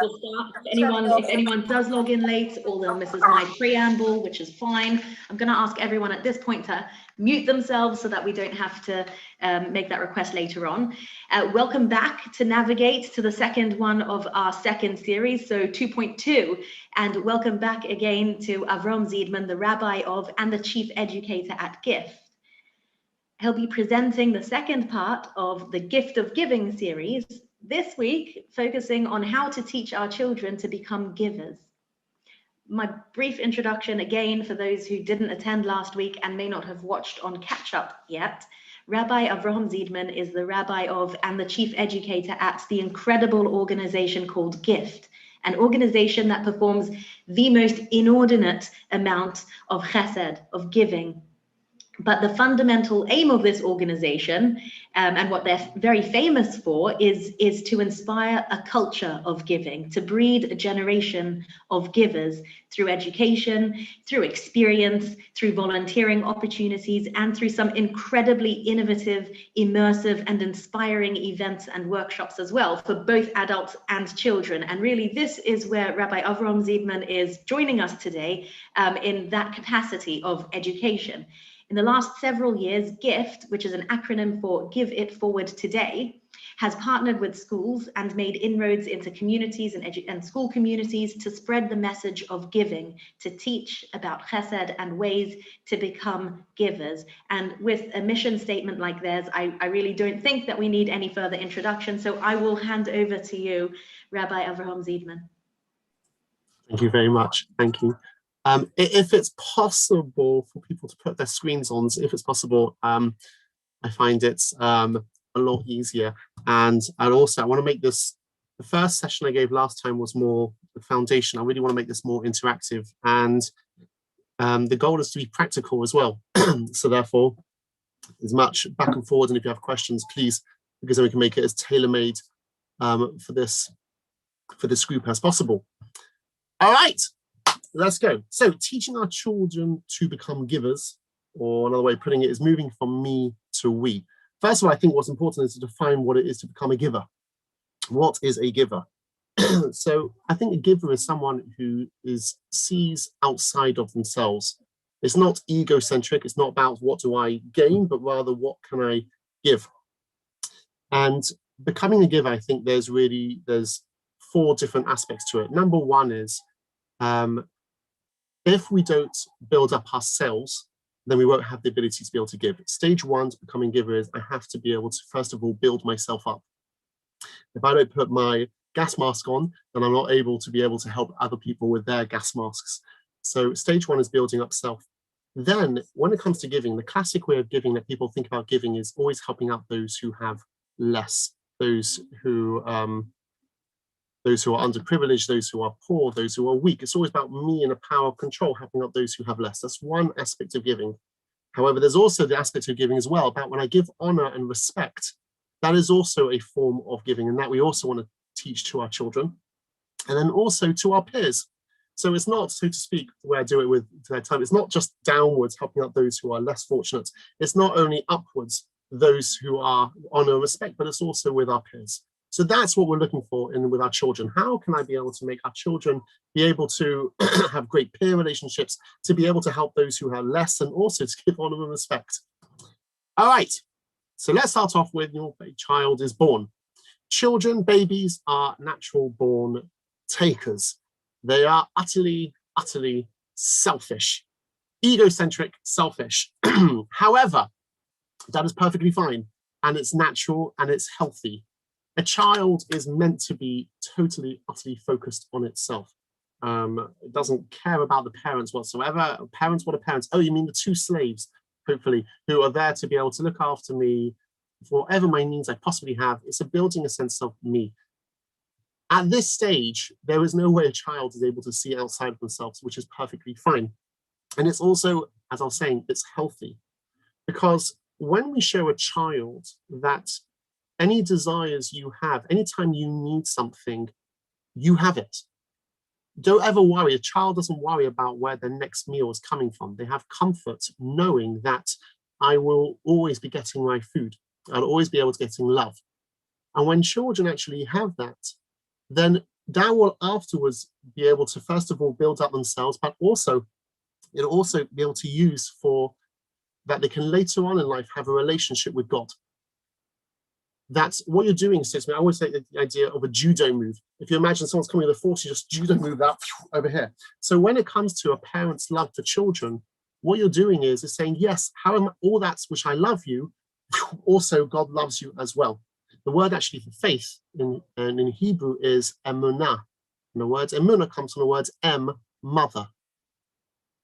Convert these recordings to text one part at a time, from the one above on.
we'll start. If anyone does log in late, all they'll miss is my preamble, which is fine. I'm going to ask everyone at this point to mute themselves so that we don't have to make that request later on. Welcome back to Navigate, to the second one of our second series, so 2.2. And welcome back again to Avram Ziedman, the rabbi of and the chief educator at GIFT. He'll be presenting the second part of the Gift of Giving series, this week focusing on how to teach our children to become givers. My brief introduction again for those who didn't attend last week and may not have watched on catch up yet. Rabbi Avraham Ziedman is the rabbi of and the chief educator at the incredible organization called GIFT, an organization that performs the most inordinate amount of chesed, of giving. But the fundamental aim of this organization, and what they're very famous for, is to inspire a culture of giving, to breed a generation of givers through education, through experience, through volunteering opportunities, and through some incredibly innovative, immersive, and inspiring events and workshops as well for both adults and children. And really, this is where Rabbi Avraham Ziedman is joining us today in that capacity of education. In the last several years, GIFT, which is an acronym for Give It Forward Today, has partnered with schools and made inroads into communities and school communities to spread the message of giving, to teach about chesed and ways to become givers. And with a mission statement like theirs, I really don't think that we need any further introduction. So I will hand over to you, Rabbi Avraham Ziedman. Thank you very much. Thank you. If it's possible for people to put their screens on, if it's possible, I find it's a lot easier. And also, I want to make this, the first session I gave last time was more the foundation. I really want to make this more interactive. And the goal is to be practical as well. So therefore, as much back and forward, and if you have questions, please, because then we can make it as tailor-made for this group as possible. All right. Let's go. So teaching our children to become givers, or another way of putting it, is moving from me to we. First of all, I think what's important is to define what it is to become a giver. What is a giver? So I think a giver is someone who sees outside of themselves. It's not egocentric. It's not about what do I gain, but rather what can I give? And becoming a giver, I think there's 4 different aspects to it. Number one is, if we don't build up ourselves, then we won't have the ability to be able to give. Stage 1 to becoming a giver is I have to be able to, first of all, build myself up. If I don't put my gas mask on, then I'm not able to help other people with their gas masks. So stage 1 is building up self. Then when it comes to giving, the classic way of giving that people think about giving is always helping out those who have less, those who are underprivileged, those who are poor, those who are weak. It's always about me and a power of control, helping out those who have less. That's one aspect of giving. However, there's also the aspect of giving as well, about when I give honor and respect, that is also a form of giving, and that we also want to teach to our children, and then also to our peers. So it's not, so to speak, the way I do it with their time, it's not just downwards, helping out those who are less fortunate. It's not only upwards, those who are honor and respect, but it's also with our peers. So that's what we're looking for with our children. How can I be able to make our children be able to have great peer relationships, to be able to help those who have less, and also to give honor and respect? All right, so let's start off with your child is born. Children, babies are natural born takers. They are utterly, utterly selfish, egocentric, selfish. However, that is perfectly fine, and it's natural and it's healthy. A child is meant to be totally, utterly focused on itself. It doesn't care about the parents whatsoever. Parents, what are parents? Oh, you mean the 2 slaves, hopefully, who are there to be able to look after me for whatever my needs I possibly have. It's building a sense of me. At this stage, there is no way a child is able to see outside of themselves, which is perfectly fine. And it's also, as I was saying, it's healthy. Because when we show a child that any desires you have, anytime you need something, you have it. Don't ever worry. A child doesn't worry about where their next meal is coming from. They have comfort knowing that I will always be getting my food. I'll always be able to get love. And when children actually have that, then that will afterwards be able to, first of all, build up themselves, but also it'll also be able to use for that they can later on in life have a relationship with God. That's what you're doing, Sis. I always say the idea of a judo move. If you imagine someone's coming with a force, you just judo move that over here. So when it comes to a parent's love for children, what you're doing is saying, yes, how am all that which I love you, also God loves you as well. The word actually for faith in Hebrew is emunah. And the word emunah comes from the word mother.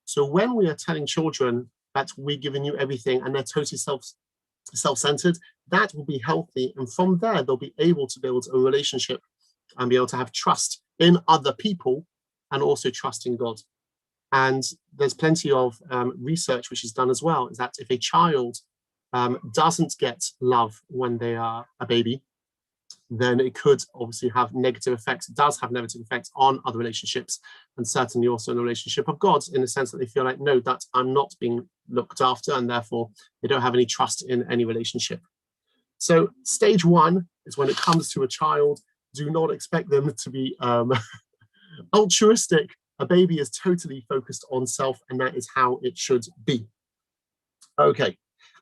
So when we are telling children that we're giving you everything and they're totally self-centered, that will be healthy. And from there, they'll be able to build a relationship and be able to have trust in other people and also trust in God. And there's plenty of research which is done as well, is that if a child doesn't get love when they are a baby, then it could obviously have negative effects. It does have negative effects on other relationships, and certainly also in the relationship of God, in the sense that they feel like, no, that I'm not being looked after, and therefore they don't have any trust in any relationship. So stage one is when it comes to a child, do not expect them to be altruistic. A baby is totally focused on self, and that is how it should be. Okay,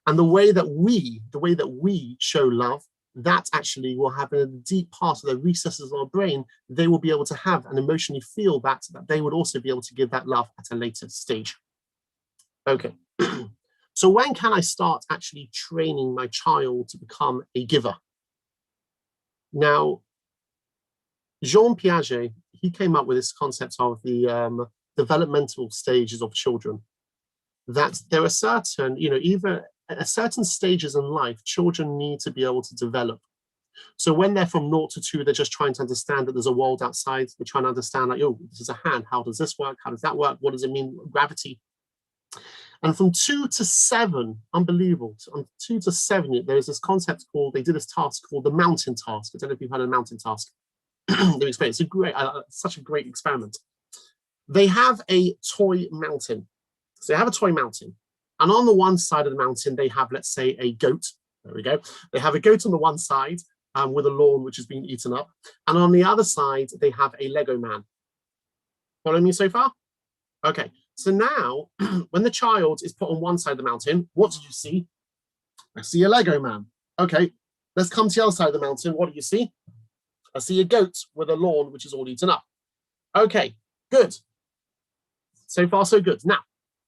and the way that we show love, that actually will have in a deep part of the recesses of our brain, they will be able to have and emotionally feel that they would also be able to give that love at a later stage. Okay, so when can I start actually training my child to become a giver? Now, Jean Piaget, he came up with this concept of the developmental stages of children, that there are certain, either at certain stages in life, children need to be able to develop. So when they're from 0 to 2, they're just trying to understand that there's a world outside. They're trying to understand, like, oh, this is a hand. How does this work? How does that work? What does it mean? Gravity. And from 2 to 7, unbelievable, from 2 to 7, there's this concept called, they did this task called the mountain task. I don't know if you've heard of the mountain task. It's a great, such a great experiment. They have a toy mountain. So they have a toy mountain. And on the one side of the mountain, they have, let's say, a goat. There we go. They have a goat on the one side with a lawn which has been eaten up. And on the other side, they have a Lego man. Follow me so far? Okay. So now, when the child is put on one side of the mountain, what do you see? I see a Lego man. Okay. Let's come to the other side of the mountain. What do you see? I see a goat with a lawn which is all eaten up. Okay. Good. So far, so good. Now,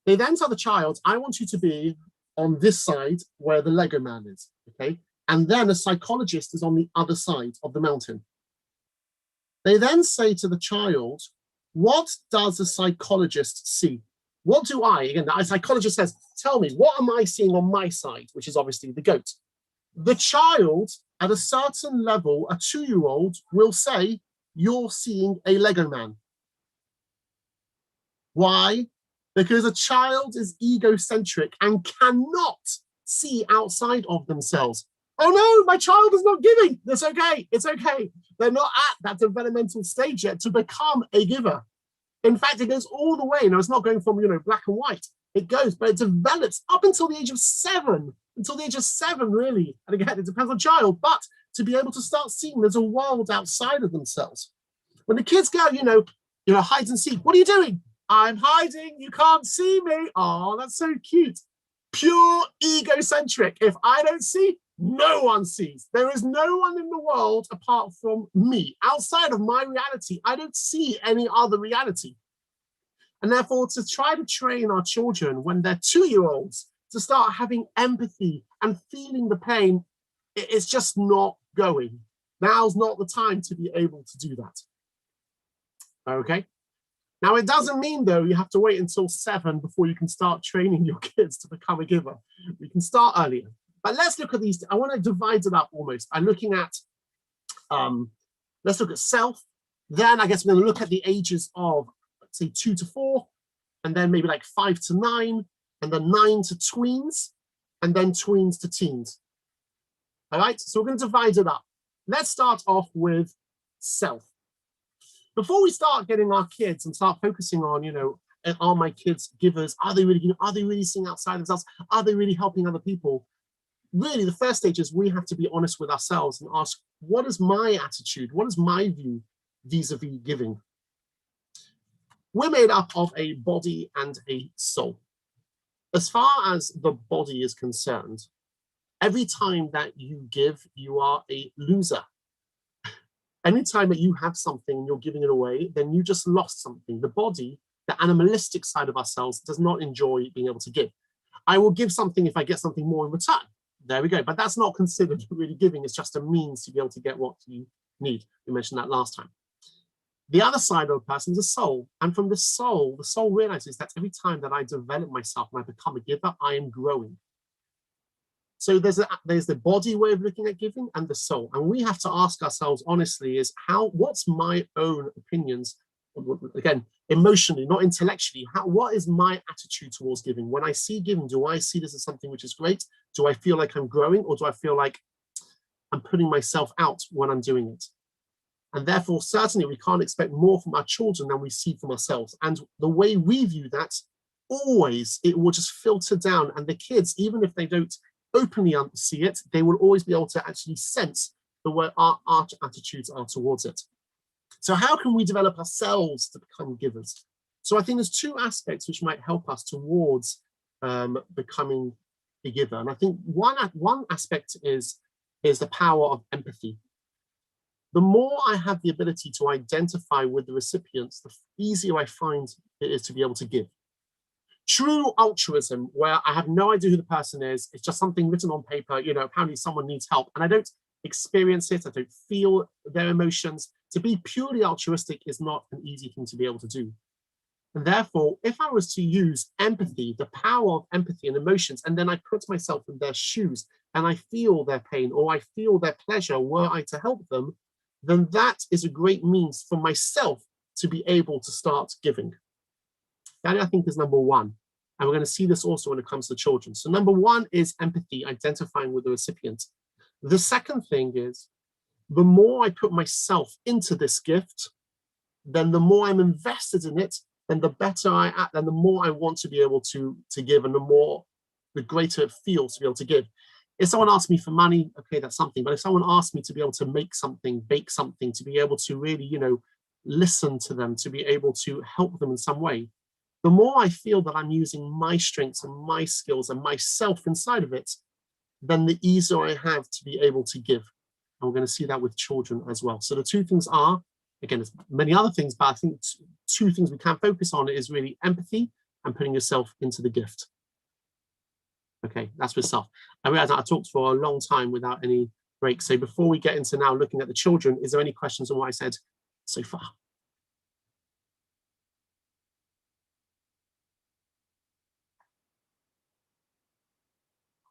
they then tell the child, I want you to be on this side where the Lego man is, okay? And then a psychologist is on the other side of the mountain. They then say to the child, what does a psychologist see? What do I, again, a psychologist says, tell me, what am I seeing on my side, which is obviously the goat? The child, at a certain level, a 2-year-old will say, you're seeing a Lego man. Why? Because a child is egocentric and cannot see outside of themselves. Oh no, my child is not giving. It's okay. It's okay. They're not at that developmental stage yet to become a giver. In fact, it goes all the way. It's not going from, black and white. It goes, but it develops up until the age of 7. Until the age of 7, really. And again, it depends on the child. But to be able to start seeing there's a world outside of themselves. When the kids go, hide and seek. What are you doing? I'm hiding, you can't see me. Oh, that's so cute. Pure egocentric. If I don't see, no one sees. There is no one in the world apart from me. Outside of my reality, I don't see any other reality. And therefore, to try to train our children when they're 2-year-olds to start having empathy and feeling the pain, it's just not going. Now's not the time to be able to do that. Okay? Now, it doesn't mean, though, you have to wait until 7 before you can start training your kids to become a giver. We can start earlier. But let's look at these. I want to divide it up almost by looking at, let's look at self. Then I guess we're going to look at the ages of, let's say, 2 to 4, and then maybe like 5 to 9, and then 9 to tweens, and then tweens to teens. All right, so we're going to divide it up. Let's start off with self. Before we start getting our kids and start focusing on, are my kids givers? Are they really seeing outside themselves? Are they really helping other people? Really, the first stage is we have to be honest with ourselves and ask, what is my attitude? What is my view? vis-a-vis giving. We're made up of a body and a soul. As far as the body is concerned, every time that you give, you are a loser. Anytime that you have something and you're giving it away, then you just lost something. The body, the animalistic side of ourselves, does not enjoy being able to give. I will give something if I get something more in return. There we go. But that's not considered really giving. It's just a means to be able to get what you need. We mentioned that last time. The other side of a person is a soul. And from the soul realizes that every time that I develop myself and I become a giver, I am growing. So there's the body way of looking at giving and the soul. And we have to ask ourselves honestly is what's my own opinions, again, emotionally, not intellectually, what is my attitude towards giving? When I see giving, do I see this as something which is great? Do I feel like I'm growing, or do I feel like I'm putting myself out when I'm doing it? And therefore, certainly we can't expect more from our children than we see from ourselves. And the way we view that, always, it will just filter down. And the kids, even if they don't openly see it, they will always be able to actually sense the way our attitudes are towards it. So how can we develop ourselves to become givers? So I think there's two aspects which might help us towards becoming a giver. And I think one aspect is the power of empathy. The more I have the ability to identify with the recipients, the easier I find it is to be able to give. True altruism, where I have no idea who the person is, it's just something written on paper, apparently someone needs help, and I don't experience it, I don't feel their emotions. To be purely altruistic is not an easy thing to be able to do. And therefore, if I was to use empathy, the power of empathy and emotions, and then I put myself in their shoes and I feel their pain or I feel their pleasure were I to help them, then that is a great means for myself to be able to start giving. That I think is number one. And we're going to see this also when it comes to children. So number one is empathy, identifying with the recipient. The second thing is, the more I put myself into this gift, then the more I'm invested in it, then the better I act, and the more I want to be able to give, and the greater it feels to be able to give. If someone asks me for money, okay, that's something. But if someone asks me to be able to make something, bake something, to be able to really, listen to them, to be able to help them in some way, the more I feel that I'm using my strengths and my skills and myself inside of it, then the easier I have to be able to give. And we're going to see that with children as well. So the two things are, again, there's many other things, but I think two things we can focus on is really empathy and putting yourself into the gift. Okay, that's with self. I realize that I talked for a long time without any break. So before we get into now looking at the children, is there any questions on what I said so far?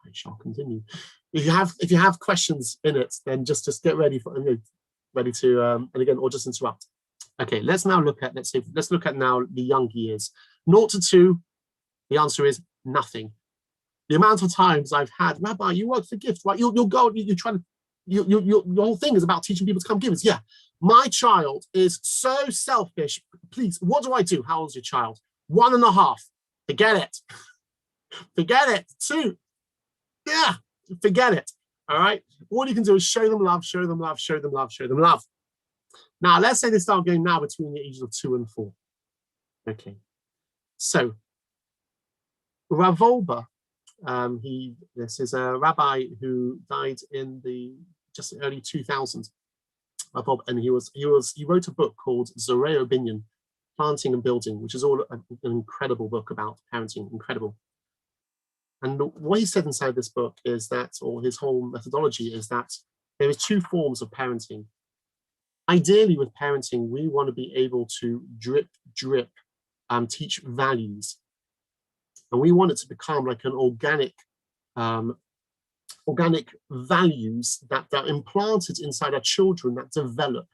I shall continue. If you have questions in it, then just get ready for ready to and again, or just interrupt. Okay, let's now look at let's look at now the young years. 0 to 2. The answer is nothing. The amount of times I've had, Rabbi, you work for gift, right? You'll go, you're trying to, your whole thing is about teaching people to become givers. Yeah, my child is so selfish. Please, what do I do? How old's your child? 1.5. Forget it. Forget it. 2. Yeah, forget it. All right. All you can do is show them love, show them love, show them love, show them love. Now, let's say they start going now between the ages of 2 and 4. Okay. So, Rav Wolbe, this is a rabbi who died in the just early 2000s. And he wrote a book called Zoreo Binyan, Planting and Building, which is all an incredible book about parenting, incredible. And what he said inside this book is that, or his whole methodology is that there is 2 forms of parenting. Ideally, with parenting, we want to be able to drip, teach values. And we want it to become like an organic values that are implanted inside our children that develop.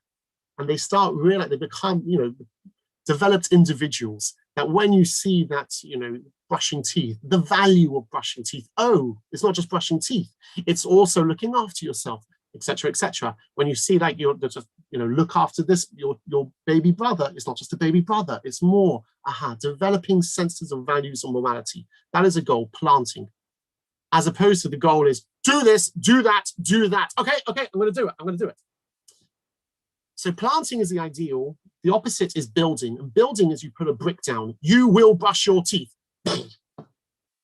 And they start they become, developed individuals that when you see that, brushing teeth, the value of brushing teeth, it's not just brushing teeth, it's also looking after yourself, etc., etc. When you see like you're just, look after this, your baby brother, it's not just a baby brother, it's more, developing senses of values and morality. That is a goal, planting. As opposed to the goal is do this, do that, do that. Okay, I'm going to do it. I'm going to do it. So planting is the ideal. The opposite is building. And building is you put a brick down. You will brush your teeth.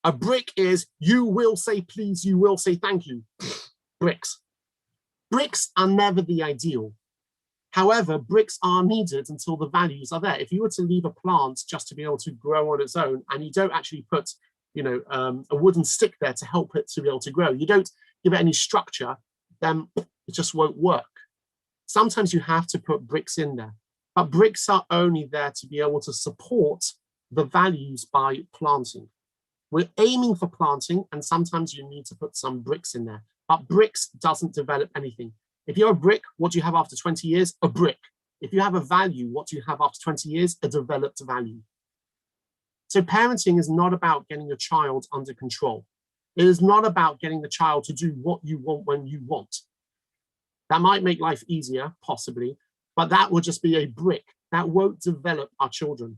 A brick is you will say please, you will say thank you. Bricks. Bricks are never the ideal. However, bricks are needed until the values are there. If you were to leave a plant just to be able to grow on its own, and you don't actually put, a wooden stick there to help it to be able to grow, you don't give it any structure, then it just won't work. Sometimes you have to put bricks in there, but bricks are only there to be able to support the values by planting. We're aiming for planting, and sometimes you need to put some bricks in there, but bricks doesn't develop anything. If you're a brick, what do you have after 20 years? A brick. If you have a value, what do you have after 20 years? A developed value. So parenting is not about getting your child under control. It is not about getting the child to do what you want when you want. That might make life easier, possibly, but that will just be a brick. That won't develop our children.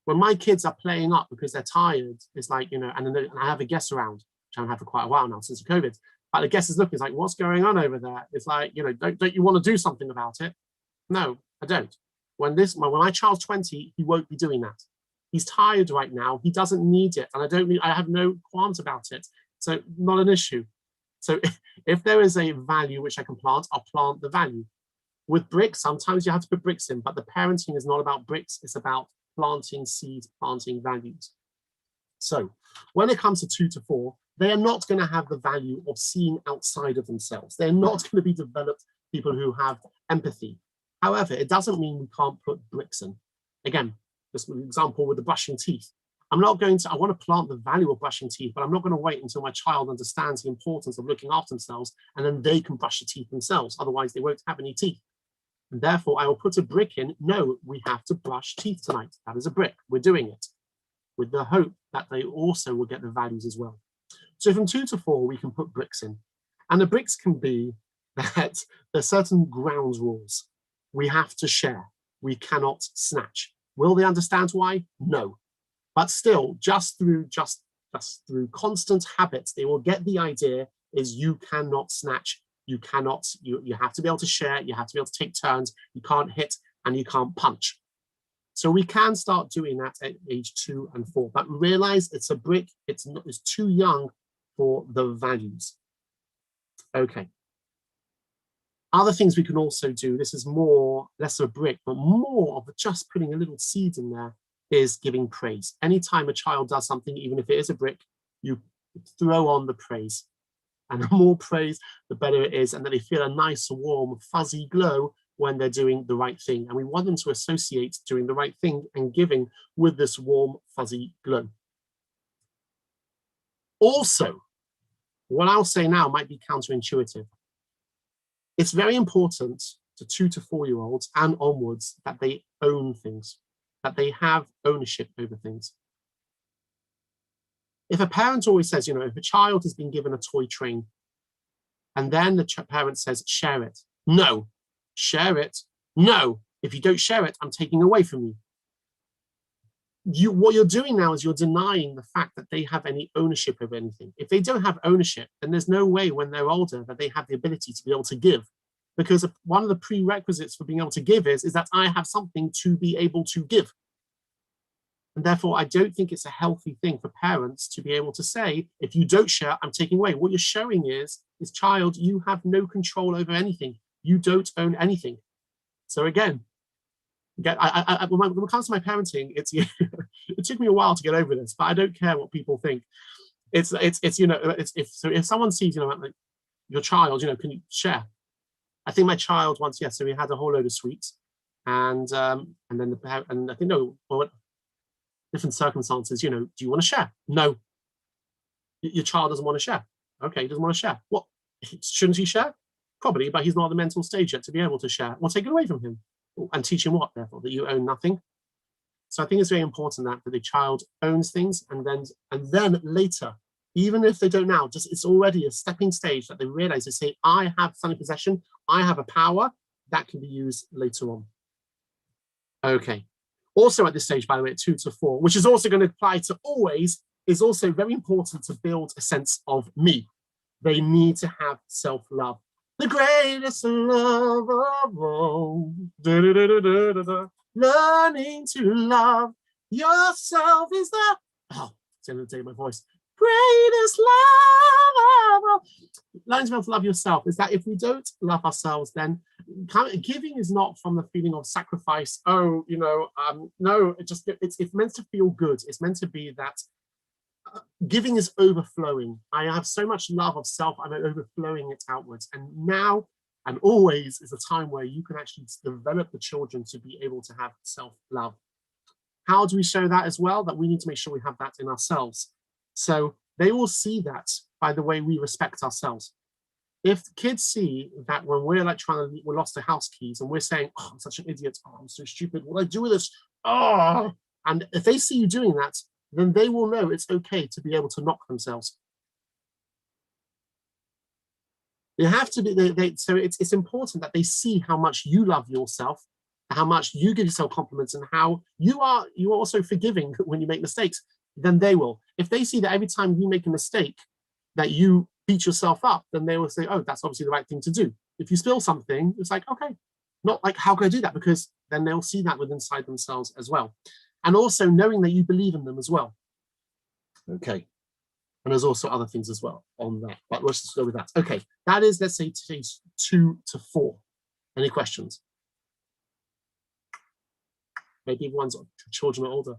When my kids are playing up because they're tired, it's like, and I have a guest around, which I've had for quite a while now since COVID. But the guest is looking, it's like, what's going on over there? It's like, don't you want to do something about it? No, I don't. When my child's 20, he won't be doing that. He's tired right now. He doesn't need it. And I have no qualms about it. So not an issue. So if there is a value which I can plant, I'll plant the value. With bricks, sometimes you have to put bricks in, but the parenting is not about bricks. It's about planting seeds, planting values. So when it comes to 2 to 4, they are not going to have the value of seeing outside of themselves. They're not going to be developed people who have empathy. However, it doesn't mean we can't put bricks in. Again, just an example with the brushing teeth. I want to plant the value of brushing teeth, but I'm not going to wait until my child understands the importance of looking after themselves, and then they can brush the teeth themselves. Otherwise, they won't have any teeth. And therefore, I will put a brick in. No, we have to brush teeth tonight. That is a brick. We're doing it with the hope that they also will get the values as well. So from 2 to 4, we can put bricks in. And the bricks can be that there's certain ground rules. We have to share. We cannot snatch. Will they understand why? No. But still, just through constant habits, they will get the idea is you cannot snatch. You have to be able to share. You have to be able to take turns. You can't hit and you can't punch. So we can start doing that at age 2 and 4, but realize it's a brick. It's too young for the values. Okay. Other things we can also do, this is less of a brick, but more of just putting a little seed in there, is giving praise. Anytime a child does something, even if it is a brick, you throw on the praise. And the more praise, the better it is. And then they feel a nice, warm, fuzzy glow when they're doing the right thing. And we want them to associate doing the right thing and giving with this warm, fuzzy glow. Also, what I'll say now might be counterintuitive. It's very important to 2 to 4-year-olds and onwards that they own things, that they have ownership over things. If a parent always says, if a child has been given a toy train, and then the parent says, share it. No, share it. No, if you don't share it, I'm taking away from you. What you're doing now is you're denying the fact that they have any ownership over anything. If they don't have ownership, then there's no way when they're older that they have the ability to be able to give. Because one of the prerequisites for being able to give is that I have something to be able to give. And therefore, I don't think it's a healthy thing for parents to be able to say, if you don't share, I'm taking away. What you're showing is child, you have no control over anything. You don't own anything. So again, when it comes to my parenting, it took me a while to get over this, but I don't care what people think. If someone sees, like your child, can you share? I think my child once, so we had a whole load of sweets, and then the parent, and I think different circumstances, do you want to share? No. Your child doesn't want to share. Okay, he doesn't want to share. What? Shouldn't he share? Probably, but he's not at the mental stage yet to be able to share. We'll take it away from him and teach him what, therefore, that you own nothing. So I think it's very important that the child owns things, and then later, even if they don't now, it's already a stepping stage that they realize, they say, I have something possession, I have a power that can be used later on. Okay. Also at this stage, by the way, at 2 to 4, which is also going to apply to always, is also very important to build a sense of me. They need to have self-love. The greatest love of all. Da-da-da-da-da-da. Learning to love yourself is the, oh, it's the end of the day, my voice. Greatest love of all. Learning to be able to love yourself is that if we don't love ourselves, then giving is not from the feeling of sacrifice. Oh, no, it's meant to feel good. It's meant to be that giving is overflowing. I have so much love of self, I'm overflowing it outwards. And now and always is a time where you can actually develop the children to be able to have self-love. How do we show that as well? That we need to make sure we have that in ourselves. So they will see that by the way we respect ourselves. If kids see that when we're like we lost the house keys and we're saying, oh, I'm such an idiot, oh, I'm so stupid, what do I do with this? Oh, and if they see you doing that, then they will know it's okay to be able to knock themselves. They have to be, so it's important that they see how much you love yourself, how much you give yourself compliments, and how you are also forgiving when you make mistakes. Then they will. If they see that every time you make a mistake that you beat yourself up, then they will say, oh, that's obviously the right thing to do. If you spill something, it's like, okay, not like, how can I do that? Because then they'll see that within inside themselves as well. And also knowing that you believe in them as well. Okay. And there's also other things as well on that, but let's just go with that. Okay, that is, let's say, stage 2 to 4. Any questions? Maybe one's children are older.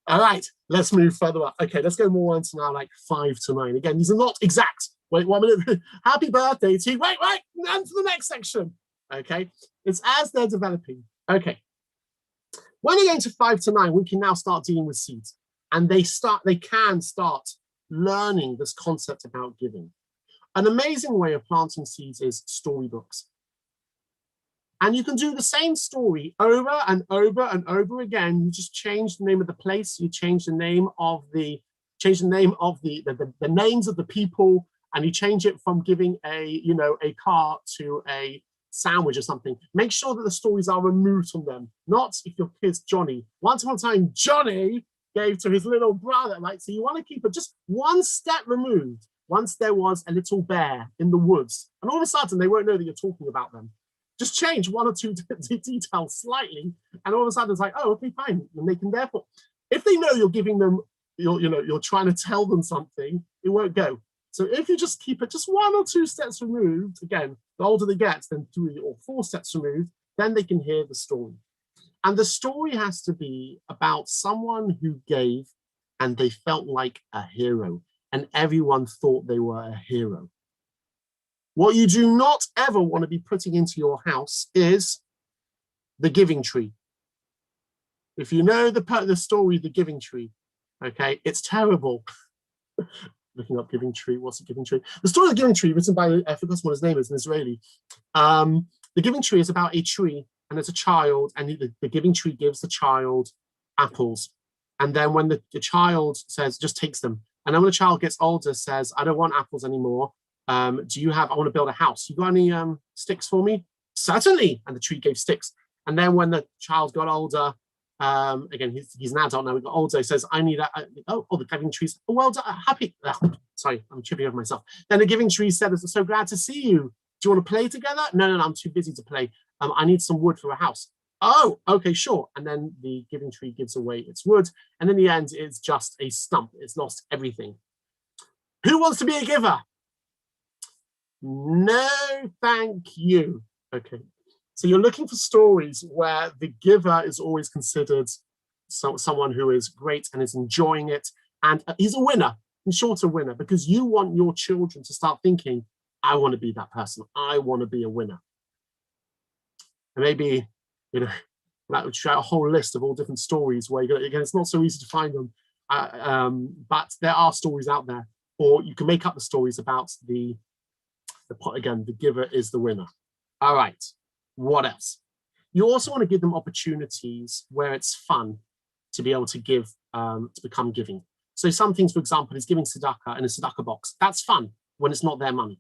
All right, let's move further up. Okay, let's go more on to now like 5 to 9. Again, these are not exact. Wait 1 minute. Happy birthday to you. Wait, and to the next section. Okay, it's as they're developing. Okay. When we're going to 5 to 9, we can now start dealing with seeds. And they can start learning this concept about giving. An amazing way of planting seeds is storybooks. And you can do the same story over and over and over again. You just change the name of the place, you change the name of the names of the people, and you change it from giving a car to a sandwich or something. Make sure that the stories are removed from them. Not if your kid's Johnny. Once upon a time, Johnny gave to his little brother, right? So you want to keep it just one step removed. Once there was a little bear in the woods, and all of a sudden they won't know that you're talking about them. Just change 1 or 2 details slightly, and all of a sudden it's like, oh, okay, fine. And they can therefore, if they know you're giving them, you're trying to tell them something, it won't go. So if you just keep it just 1 or 2 steps removed, again, the older they get, then 3 or 4 steps removed, then they can hear the story. And the story has to be about someone who gave and they felt like a hero, and everyone thought they were a hero. What you do not ever want to be putting into your house is the giving tree. If you know the story, the giving tree, okay, it's terrible. Looking up giving tree, what's a giving tree? The story of the giving tree, written by, I forgot what his name is, an Israeli. The giving tree is about a tree, and it's a child, and the giving tree gives the child apples. And then when the child says, just takes them. And then when the child gets older, says, I don't want apples anymore. I want to build a house. You got any sticks for me? Certainly. And the tree gave sticks. And then when the child got older, again, he's an adult now, he got older, he says, I need the giving trees. Oh, well done, happy. Sorry, I'm tripping over myself. Then the giving tree said, I'm so glad to see you. Do you want to play together? No, I'm too busy to play. I need some wood for a house. Oh, okay, sure. And then the giving tree gives away its wood. And in the end, it's just a stump. It's lost everything. Who wants to be a giver? No, thank you. Okay. So you're looking for stories where the giver is always considered someone who is great and is enjoying it. And he's a winner, in short, a winner, because you want your children to start thinking, I want to be that person. I want to be a winner. And maybe, that would show a whole list of all different stories where, again, it's not so easy to find them. But there are stories out there, or you can make up the stories about the giver is the winner. All right, what else? You also want to give them opportunities where it's fun to be able to give, to become giving. So some things, for example, is giving tzedakah in a tzedakah box. That's fun when it's not their money.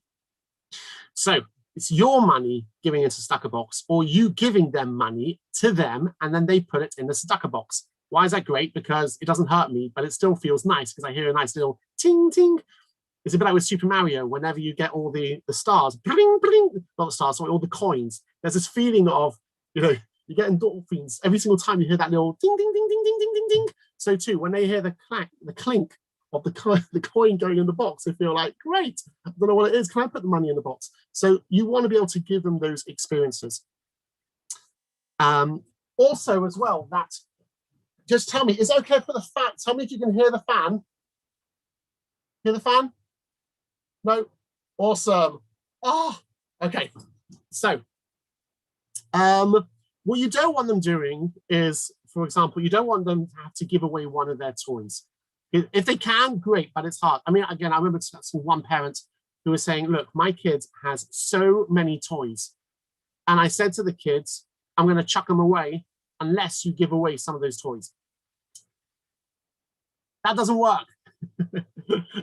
So it's your money giving into a tzedakah box, or you giving them money to them, and then they put it in the tzedakah box. Why is that great? Because it doesn't hurt me, but it still feels nice because I hear a nice little ting ting. It's a bit like with Super Mario, whenever you get all the stars, bling, bling, not the stars, sorry, all the coins, there's this feeling of, you're getting endorphins every single time you hear that little ding, ding, ding, ding, ding, ding, ding, ding. So too, when they hear the clink of the coin going in the box, they feel like, great, I don't know what it is, can I put the money in the box? So you want to be able to give them those experiences. Also as well, that, just tell me, is it okay for the fan? Tell me if you can hear the fan. Hear the fan? No? Awesome. Oh, okay. So, what you don't want them doing is, for example, you don't want them to have to give away one of their toys. If they can, great, but it's hard. I mean, again, I remember one parent who was saying, look, my kid has so many toys. And I said to the kids, I'm going to chuck them away unless you give away some of those toys. That doesn't work.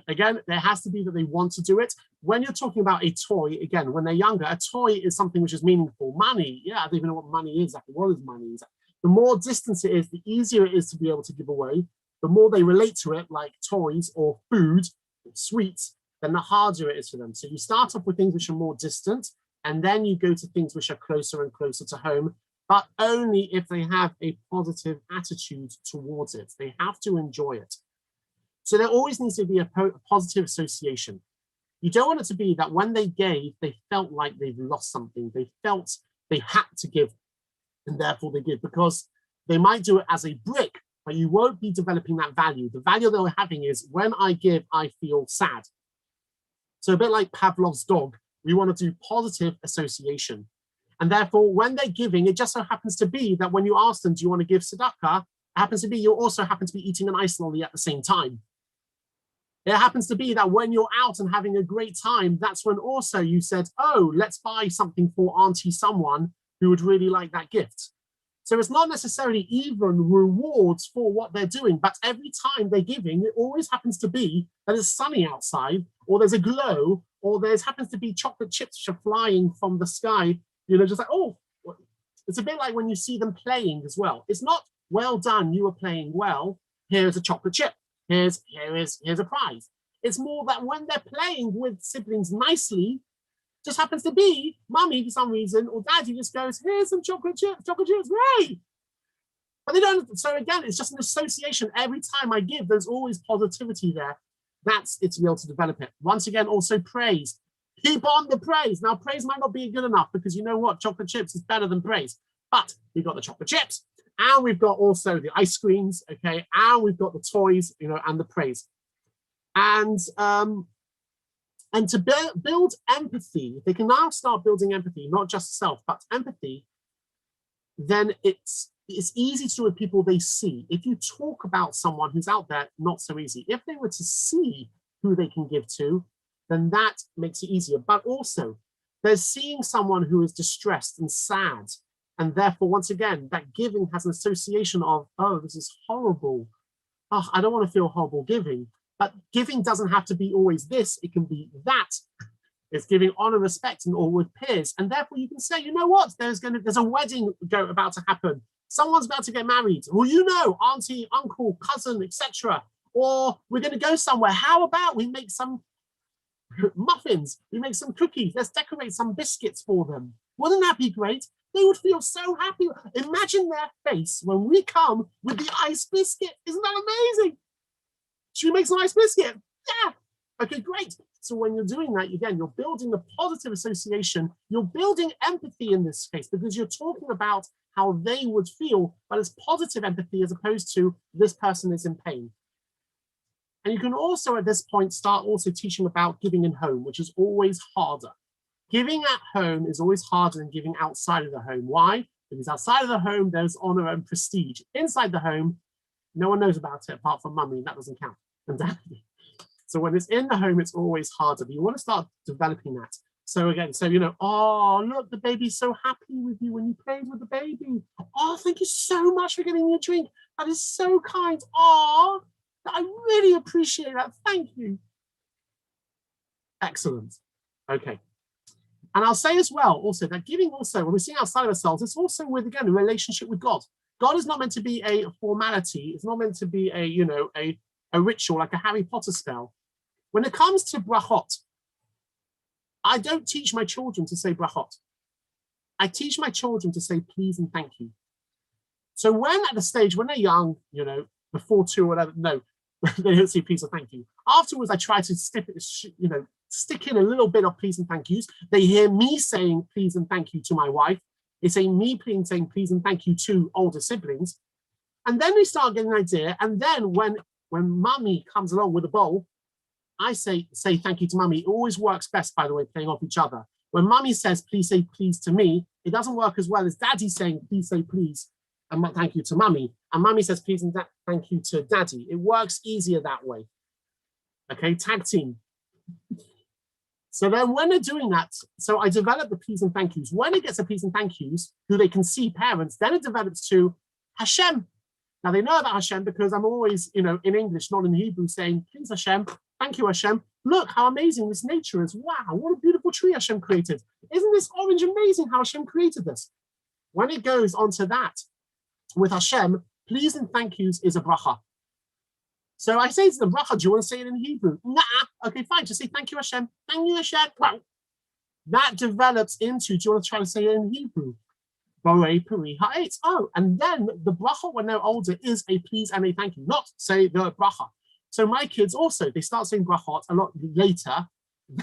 Again, there has to be that they want to do it. When you're talking about a toy, again, when they're younger, a toy is something which is meaningful. Money, yeah, I don't even know what money is exactly. What is money? The more distance it is, the easier it is to be able to give away. The more they relate to it, like toys or food, sweets, then the harder it is for them. So you start off with things which are more distant, and then you go to things which are closer and closer to home, but only if they have a positive attitude towards it. They have to enjoy it. So there always needs to be a positive association. You don't want it to be that when they gave, they felt like they've lost something. They felt they had to give, and therefore they give, because they might do it as a brick, but you won't be developing that value. The value they're having is, when I give, I feel sad. So a bit like Pavlov's dog, we want to do positive association. And therefore, when they're giving, it just so happens to be that when you ask them, do you want to give tzedakah? It happens to be you also happen to be eating an ice lolly at the same time. It happens to be that when you're out and having a great time, that's when also you said, oh, let's buy something for auntie someone who would really like that gift. So it's not necessarily even rewards for what they're doing, but every time they're giving, it always happens to be that it's sunny outside, or there's a glow, or there's happens to be chocolate chips which are flying from the sky, just like, oh, it's a bit like when you see them playing as well. It's not, well done, you were playing well, here's a chocolate chip. Here's a prize. It's more that when they're playing with siblings nicely, just happens to be mummy for some reason, or daddy just goes, here's some chocolate chips, great. But they don't, so again, it's just an association. Every time I give, there's always positivity there. That's it to be able to develop it. Once again, also praise. Keep on the praise. Now, praise might not be good enough because you know what? Chocolate chips is better than praise. But we've got the chocolate chips. And we've got also the ice creams, okay, and we've got the toys, and the praise. And to build empathy, they can now start building empathy, not just self, but empathy. Then it's easy to do with people they see. If you talk about someone who's out there, not so easy. If they were to see who they can give to, then that makes it easier. But also, they're seeing someone who is distressed and sad. And therefore, once again, that giving has an association of, oh, this is horrible. Oh, I don't want to feel horrible giving. But giving doesn't have to be always this. It can be that. It's giving honor, respect, and all with peers. And therefore, you can say, you know what? There's a wedding about to happen. Someone's about to get married. Well, auntie, uncle, cousin, etc. Or we're going to go somewhere. How about we make some muffins? We make some cookies. Let's decorate some biscuits for them. Wouldn't that be great? They would feel so happy. Imagine their face when we come with the ice biscuit. Isn't that amazing? Should we make some ice biscuit? Yeah. Okay, great. So when you're doing that, again, you're building the positive association. You're building empathy in this case because you're talking about how they would feel, but it's positive empathy as opposed to this person is in pain. And you can also at this point start also teaching about giving in home, which is always harder. Giving at home is always harder than giving outside of the home. Why? Because outside of the home, there's honor and prestige. Inside the home, no one knows about it apart from mummy, and that doesn't count, and daddy. So when it's in the home, it's always harder, but you want to start developing that. So again, oh, look, the baby's so happy with you when you played with the baby. Oh, thank you so much for getting me a drink. That is so kind. Oh, I really appreciate that. Thank you. Excellent. Okay. And I'll say as well, also, that giving also, when we're seeing outside of ourselves, it's also with, again, a relationship with God. God is not meant to be a formality. It's not meant to be a ritual, like a Harry Potter spell. When it comes to brachot, I don't teach my children to say brachot. I teach my children to say please and thank you. So when at the stage, when they're young, you know, before 2 or whatever, no, they don't say please and thank you. Afterwards, I try to stick in a little bit of please and thank yous. They hear me saying please and thank you to my wife. They say me saying please and thank you to older siblings. And then they start getting an idea. And then when mummy comes along with a bowl, I say thank you to mummy. It always works best, by the way, playing off each other. When mummy says please say please to me, it doesn't work as well as daddy saying please say please and thank you to mummy. And mummy says please and thank you to daddy. It works easier that way. Okay, tag team. So then when they're doing that, so I develop the please and thank yous. When it gets the please and thank yous, who they can see parents, then it develops to Hashem. Now they know about Hashem because I'm always, you know, in English, not in Hebrew, saying, please Hashem, thank you Hashem. Look how amazing this nature is. Wow, what a beautiful tree Hashem created. Isn't this orange amazing how Hashem created this? When it goes on to that, with Hashem, please and thank yous is a bracha. So I say to the bracha, do you want to say it in Hebrew? Nah, okay, fine, just say thank you Hashem, thank you Hashem. Wow. That develops into, do you want to try to say it in Hebrew? Borei peri ha'etz. Oh, and then the bracha when they're older is a please and a thank you, not say the bracha. So my kids also, they start saying brachot a lot later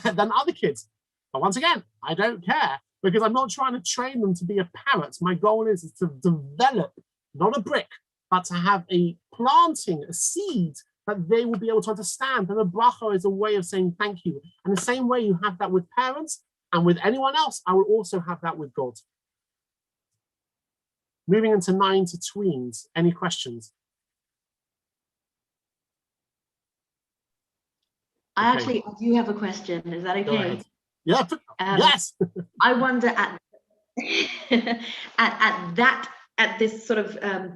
than other kids. But once again, I don't care because I'm not trying to train them to be a parrot. My goal is to develop, not a brick, but to have a planting, a seed that they will be able to understand. And a bracha is a way of saying thank you. And the same way you have that with parents and with anyone else, I will also have that with God. Moving into 9 to tweens. Any questions? I actually do have a question. Is that okay? Yeah, yes. I wonder at this sort of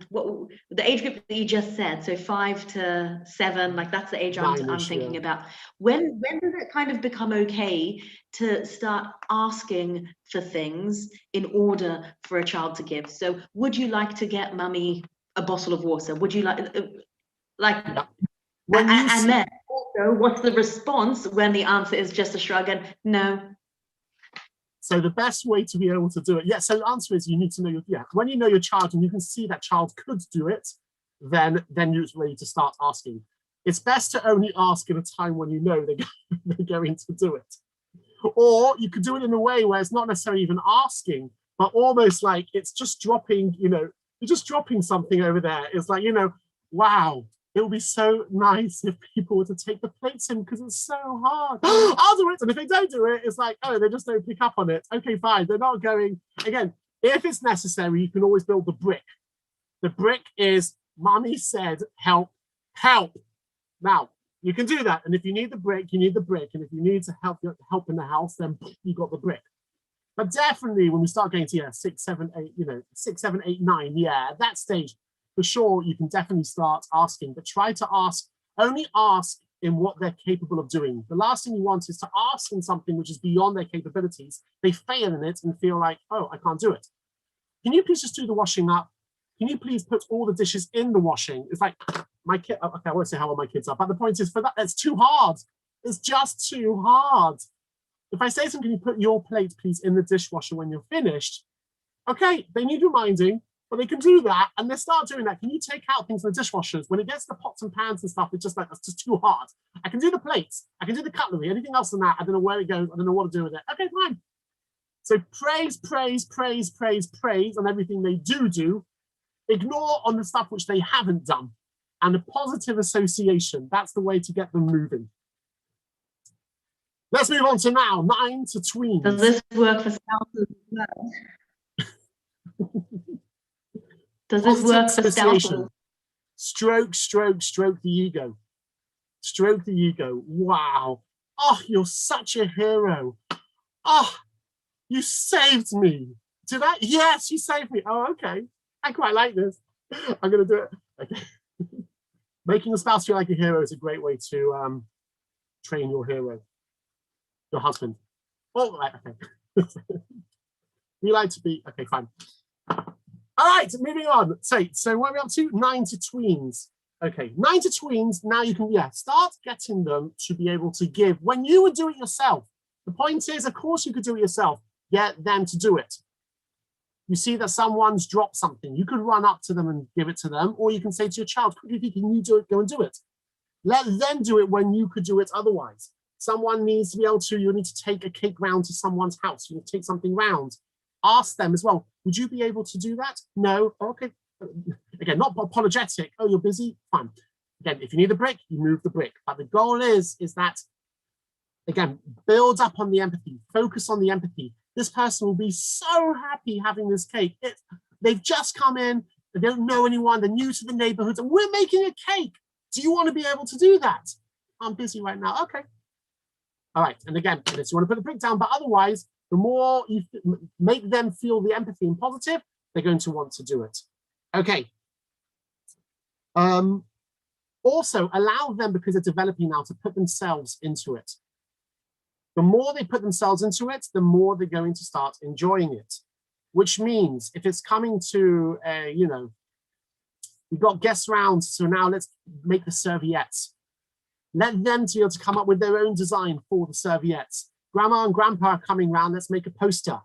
what the age group that you just said, so 5 to 7, like that's the age I'm thinking about. When does it kind of become okay to start asking for things in order for a child to give? So would you like to get mummy a bottle of water? Would you like Yeah. and then also what's the response when the answer is just a shrug and no? So the best way to be able to do it, so the answer is you need to know when you know your child and you can see that child could do it, then you're ready to start asking. It's best to only ask in a time when you know they're going to do it. Or you could do it in a way where it's not necessarily even asking, but almost like it's just dropping, you're just dropping something over there. It's like, wow, it would be so nice if people were to take the plates in because it's so hard. I'll do it. And if they don't do it, it's like, oh, they just don't pick up on it. Okay, fine. They're not going. Again, if it's necessary, you can always build the brick. The brick is, mommy said, help, help. Now, you can do that. And if you need the brick, you need the brick. And if you need to help in the house, then you got the brick. But definitely when we start getting to 6, 7, 8, 6, 7, 8, 9, at that stage, for sure, you can definitely start asking, but try to only ask in what they're capable of doing. The last thing you want is to ask in something which is beyond their capabilities. They fail in it and feel like, oh, I can't do it. Can you please just do the washing up? Can you please put all the dishes in the washing? It's like, my kid, okay, I won't say how old my kids are, but the point is for that, it's too hard. It's just too hard. If I say to them, can you put your plate, please, in the dishwasher when you're finished? Okay, they need reminding. But they can do that, and they start doing that. Can you take out things in the dishwashers? When it gets to the pots and pans and stuff, it's just like, that's just too hard. I can do the plates. I can do the cutlery. Anything else than that, I don't know where it goes. I don't know what to do with it. Okay, fine. So praise, praise, praise, praise, praise on everything they do. Ignore on the stuff which they haven't done. And a positive association, that's the way to get them moving. Let's move on to now, 9 to tweens. Does this work for spouses as well? Does this work for spouses? Stroke, stroke, stroke the ego. Stroke the ego. Wow. Oh, you're such a hero. Oh, you saved me. Did I? Yes, you saved me. Oh, okay. I quite like this. I'm going to do it. Okay. Making a spouse feel like a hero is a great way to train your hero, your husband. Oh, right, okay. We like to be, okay, fine. All right, moving on. So what are we up to? 9 to tweens. Okay, 9 to tweens, now you can, start getting them to be able to give when you would do it yourself. The point is, of course, you could do it yourself. Get them to do it. You see that someone's dropped something. You could run up to them and give it to them, or you can say to your child, quickly, can you do it? Go and do it. Let them do it when you could do it otherwise. Someone needs to be able to, you need to take a cake round to someone's house. You need to take something round. Ask them as well, would you be able to do that? No, okay. Again, not apologetic. Oh, you're busy? Fine. Again, if you need a brick, you move the brick. But the goal is that, again, build up on the empathy, focus on the empathy. This person will be so happy having this cake. They've just come in, they don't know anyone, they're new to the neighborhood, and we're making a cake. Do you want to be able to do that? I'm busy right now. Okay. All right. And again, unless you want to put the brick down, but otherwise, the more you make them feel the empathy and positive, they're going to want to do it. Okay. Also, allow them, because they're developing now, to put themselves into it. The more they put themselves into it, the more they're going to start enjoying it. Which means if it's coming to, we've got guest rounds, so now let's make the serviettes. Let them be able to come up with their own design for the serviettes. Grandma and grandpa are coming round, let's make a poster.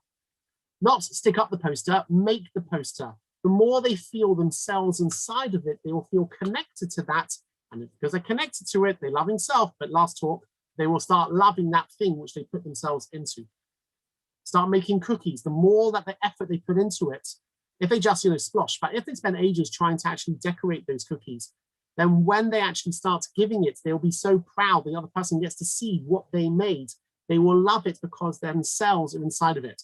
Not stick up the poster, make the poster. The more they feel themselves inside of it, they will feel connected to that. And because they're connected to it, they love himself, but last talk, they will start loving that thing which they put themselves into. Start making cookies. The more that the effort they put into it, if they just, splosh, but if they spend ages trying to actually decorate those cookies, then when they actually start giving it, they'll be so proud the other person gets to see what they made. They will love it because themselves are inside of it.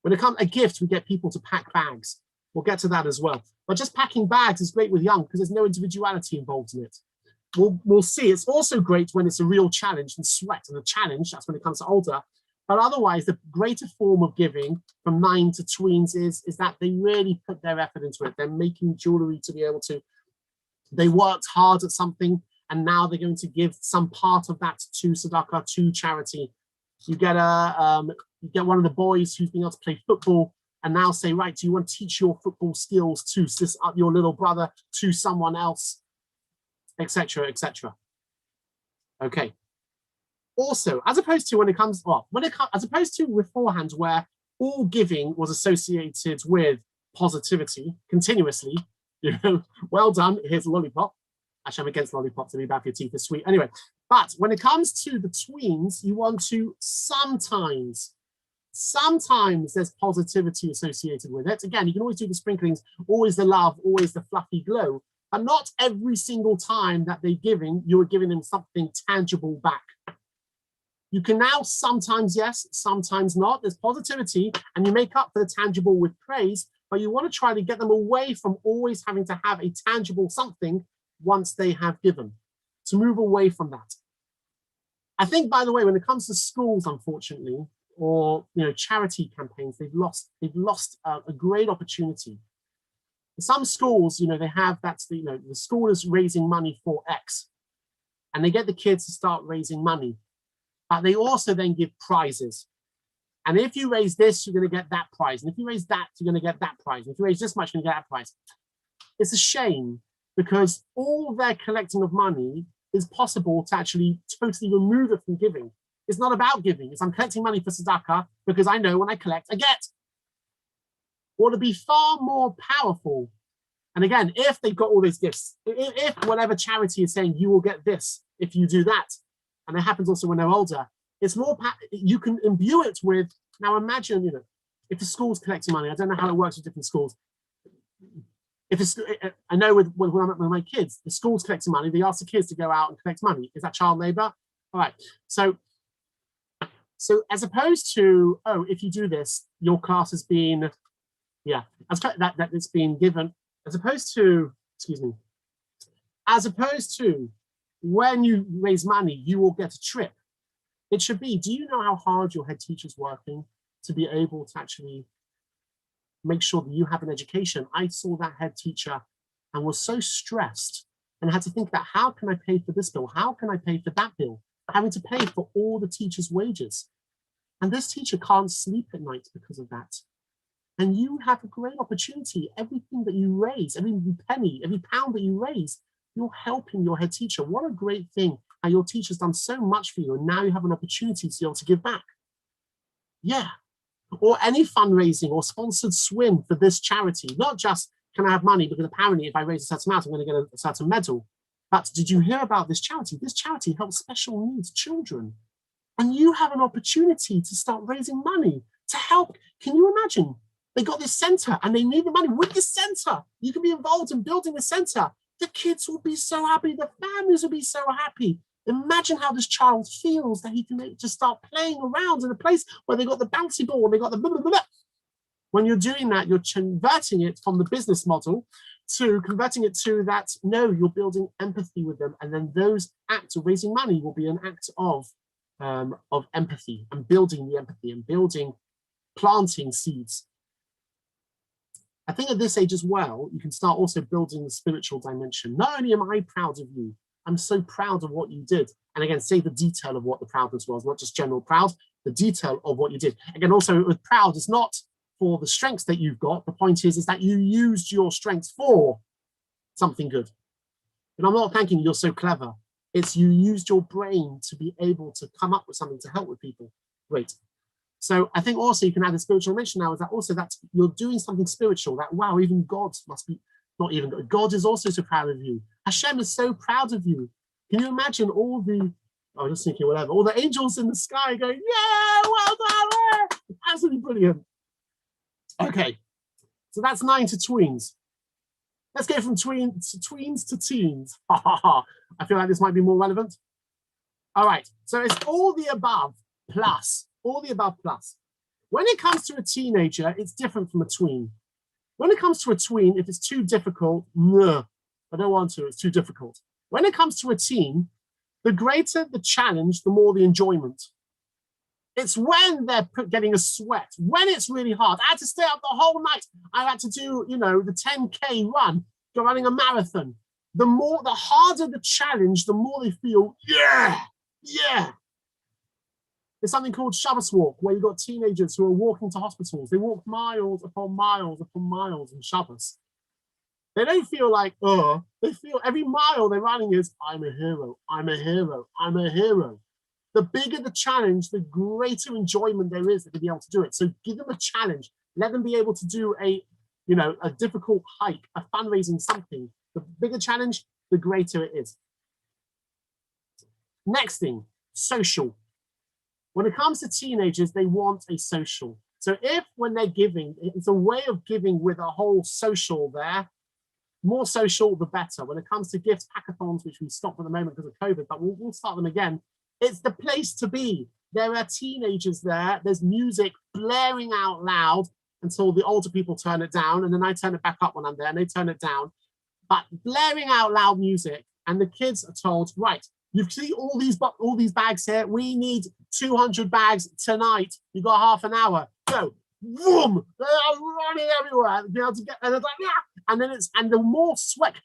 When it comes to a gift, we get people to pack bags. We'll get to that as well. But just packing bags is great with young because there's no individuality involved in it. We'll see. It's also great when it's a real challenge and sweat and a challenge. That's when it comes to older. But otherwise, the greater form of giving from 9 to tweens is that they really put their effort into it. They're making jewelry to be able to, they worked hard at something and now they're going to give some part of that to Sadaqah, to charity. You get one of the boys who's been able to play football and now say, right, do you want to teach your football skills to your little brother, to someone else, etc., etc. Okay. Also, as opposed to as opposed to beforehand where all giving was associated with positivity continuously, well done, here's a lollipop. Actually, I'm against lollipops, to be bad for your teeth, is sweet. Anyway, but when it comes to the tweens, you want to sometimes there's positivity associated with it. Again, you can always do the sprinklings, always the love, always the fluffy glow, but not every single time that they're giving, you're giving them something tangible back. You can now sometimes yes, sometimes not. There's positivity and you make up for the tangible with praise, but you want to try to get them away from always having to have a tangible something once they have given, to move away from that. I think, by the way, when it comes to schools, unfortunately, or charity campaigns, they've lost a great opportunity. Some schools, they have the school is raising money for X, and they get the kids to start raising money. But they also then give prizes. And if you raise this, you're going to get that prize. And if you raise that, you're going to get that prize. And if you raise this much, you're going to get that prize. It's a shame because all their collecting of money is possible to actually totally remove it from giving. It's not about giving. It's I'm collecting money for Sadaqah because I know when I collect, I get. Or to be far more powerful. And again, if they've got all those gifts, if whatever charity is saying you will get this if you do that, and it happens also when they're older, it's more, you can imbue it with, now imagine, if the school's collecting money, I don't know how it works with different schools. If it's, I know with my kids, the school's collecting money, they ask the kids to go out and collect money. Is that child labor? All right, so as opposed to, oh, if you do this, your class has been, that it's been given, as opposed to when you raise money, you will get a trip. It should be, do you know how hard your head teacher's working to be able to actually make sure that you have an education? I saw that head teacher and was so stressed and had to think about how can I pay for this bill? How can I pay for that bill? Having to pay for all the teachers' wages. And this teacher can't sleep at night because of that. And you have a great opportunity. Everything that you raise, every penny, every pound that you raise, you're helping your head teacher. What a great thing. How your teacher's done so much for you, and now you have an opportunity to be able to give back. Yeah. Or any fundraising or sponsored swim for this charity. Not just, can I have money because apparently if I raise a certain amount, I'm going to get a certain medal. But did you hear about this charity? This charity helps special needs children. And you have an opportunity to start raising money to help. Can you imagine? They got this center and they need the money. With this center, you can be involved in building the center. The kids will be so happy. The families will be so happy. Imagine how this child feels that he can just start playing around in a place where they got the bouncy ball and they got the blah, blah, blah, blah. When you're doing that, you're converting it from the business model to converting it to that, no, you're building empathy with them. And then those acts of raising money will be an act of empathy and building the empathy and planting seeds. I think at this age as well, you can start also building the spiritual dimension. Not only am I proud of you, I'm so proud of what you did. And again, say the detail of what the proudness was, not just general proud, the detail of what you did. Again, also with proud is not for the strengths that you've got. The point is that you used your strengths for something good. And I'm not thanking you, you're so clever. It's you used your brain to be able to come up with something to help with people. Great. So I think also you can add a spiritual dimension now, is that also that you're doing something spiritual, that wow, even God must be, not even God, God is also so proud of you. Hashem is so proud of you. Can you imagine all the, I'm just thinking whatever, all the angels in the sky going, yeah, well done, absolutely brilliant. Okay, so that's 9 to tweens. Let's go from tweens to teens. I feel like this might be more relevant. All right, so it's all the above plus, all the above plus. When it comes to a teenager, it's different from a tween. When it comes to a tween, if it's too difficult, no, I don't want to, it's too difficult. When it comes to a teen, the greater the challenge, the more the enjoyment. It's when they're getting a sweat, when it's really hard. I had to stay up the whole night. I had to do, you know, the 10K run, go running a marathon. The harder the challenge, the more they feel, yeah, yeah. There's something called Shabbos walk, where you've got teenagers who are walking to hospitals. They walk miles upon miles upon miles in Shabbos. They don't feel like, they feel every mile they're running is, I'm a hero, I'm a hero, I'm a hero. The bigger the challenge, the greater enjoyment there is to be able to do it. So give them a challenge. Let them be able to do a difficult hike, a fundraising something. The bigger challenge, the greater it is. Next thing, social. When it comes to teenagers, they want a social. So if when they're giving, it's a way of giving with a whole social there, more social, the better. When it comes to gift hackathons, which we stopped at the moment because of COVID, but we'll start them again. It's the place to be. There are teenagers there. There's music blaring out loud until the older people turn it down. And then I turn it back up when I'm there and they turn it down. But blaring out loud music. And the kids are told, right, you see all these bags here. We need 200 bags tonight. You got half an hour. Go. Boom. They are running everywhere. Be able to get, and it's like, yeah. And then and the more sweat.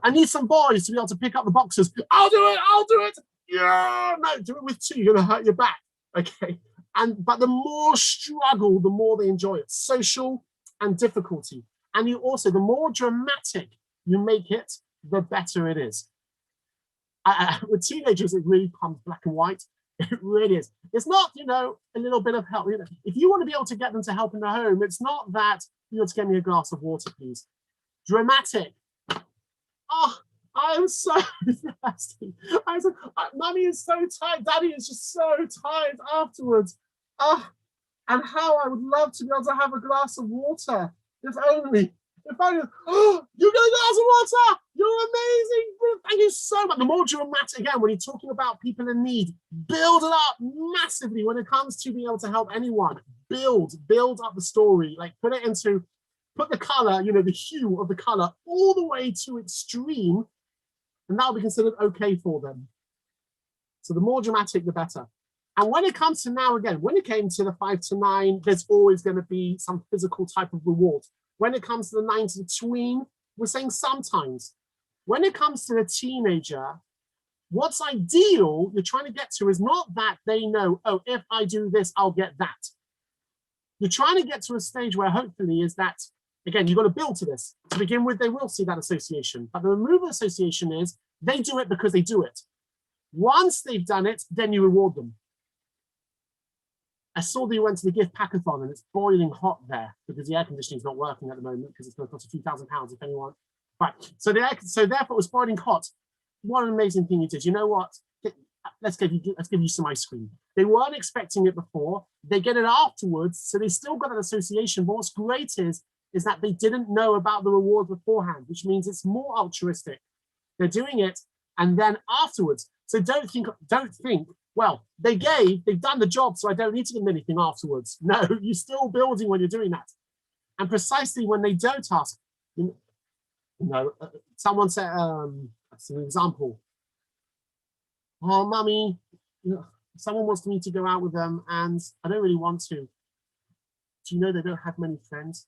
I need some boys to be able to pick up the boxes. I'll do it. Yeah, no, do it with 2, you're gonna hurt your back. Okay. But the more struggle, the more they enjoy it. Social and difficulty. And you also, the more dramatic you make it, the better it is. With teenagers, it really comes black and white. It really is. It's not, a little bit of help. If you want to be able to get them to help in the home, it's not that you want to get me a glass of water, please. Dramatic. Oh, I am so thirsty. Mummy is so tired. Daddy is just so tired afterwards. Oh, and how I would love to be able to have a glass of water. If only, oh, you get a glass of water. You're amazing. Thank you so much. The more dramatic, again, when you're talking about people in need, build it up massively when it comes to being able to help anyone. Build up the story. Like put the color, the hue of the color all the way to extreme. And that will be considered okay for them. So the more dramatic, the better. And when it comes to now, again, when it came to the 5 to 9, there's always going to be some physical type of reward. When it comes to the 9 to the tween, we're saying sometimes. When it comes to the teenager, what's ideal you're trying to get to is not that they know, oh, if I do this, I'll get that. You're trying to get to a stage where hopefully is that, again, you've got to build to this. To begin with, they will see that association. But the removal association is they do it because they do it. Once they've done it, then you reward them. I saw that you went to the gift packathon and it's boiling hot there because the air conditioning is not working at the moment because it's going to cost a few £1,000 if anyone. Right. So therefore it was boiling hot. What an amazing thing you did. You know what? Let's give you some ice cream. They weren't expecting it before. They get it afterwards, so they still got an association. But what's great is that they didn't know about the reward beforehand, which means it's more altruistic. They're doing it, and then afterwards. So don't think, well, they've done the job, so I don't need to give them anything afterwards. No, you're still building when you're doing that. And precisely when they don't ask, someone said, that's an example. Oh, mummy, someone wants me to go out with them and I don't really want to. Do you know they don't have many friends?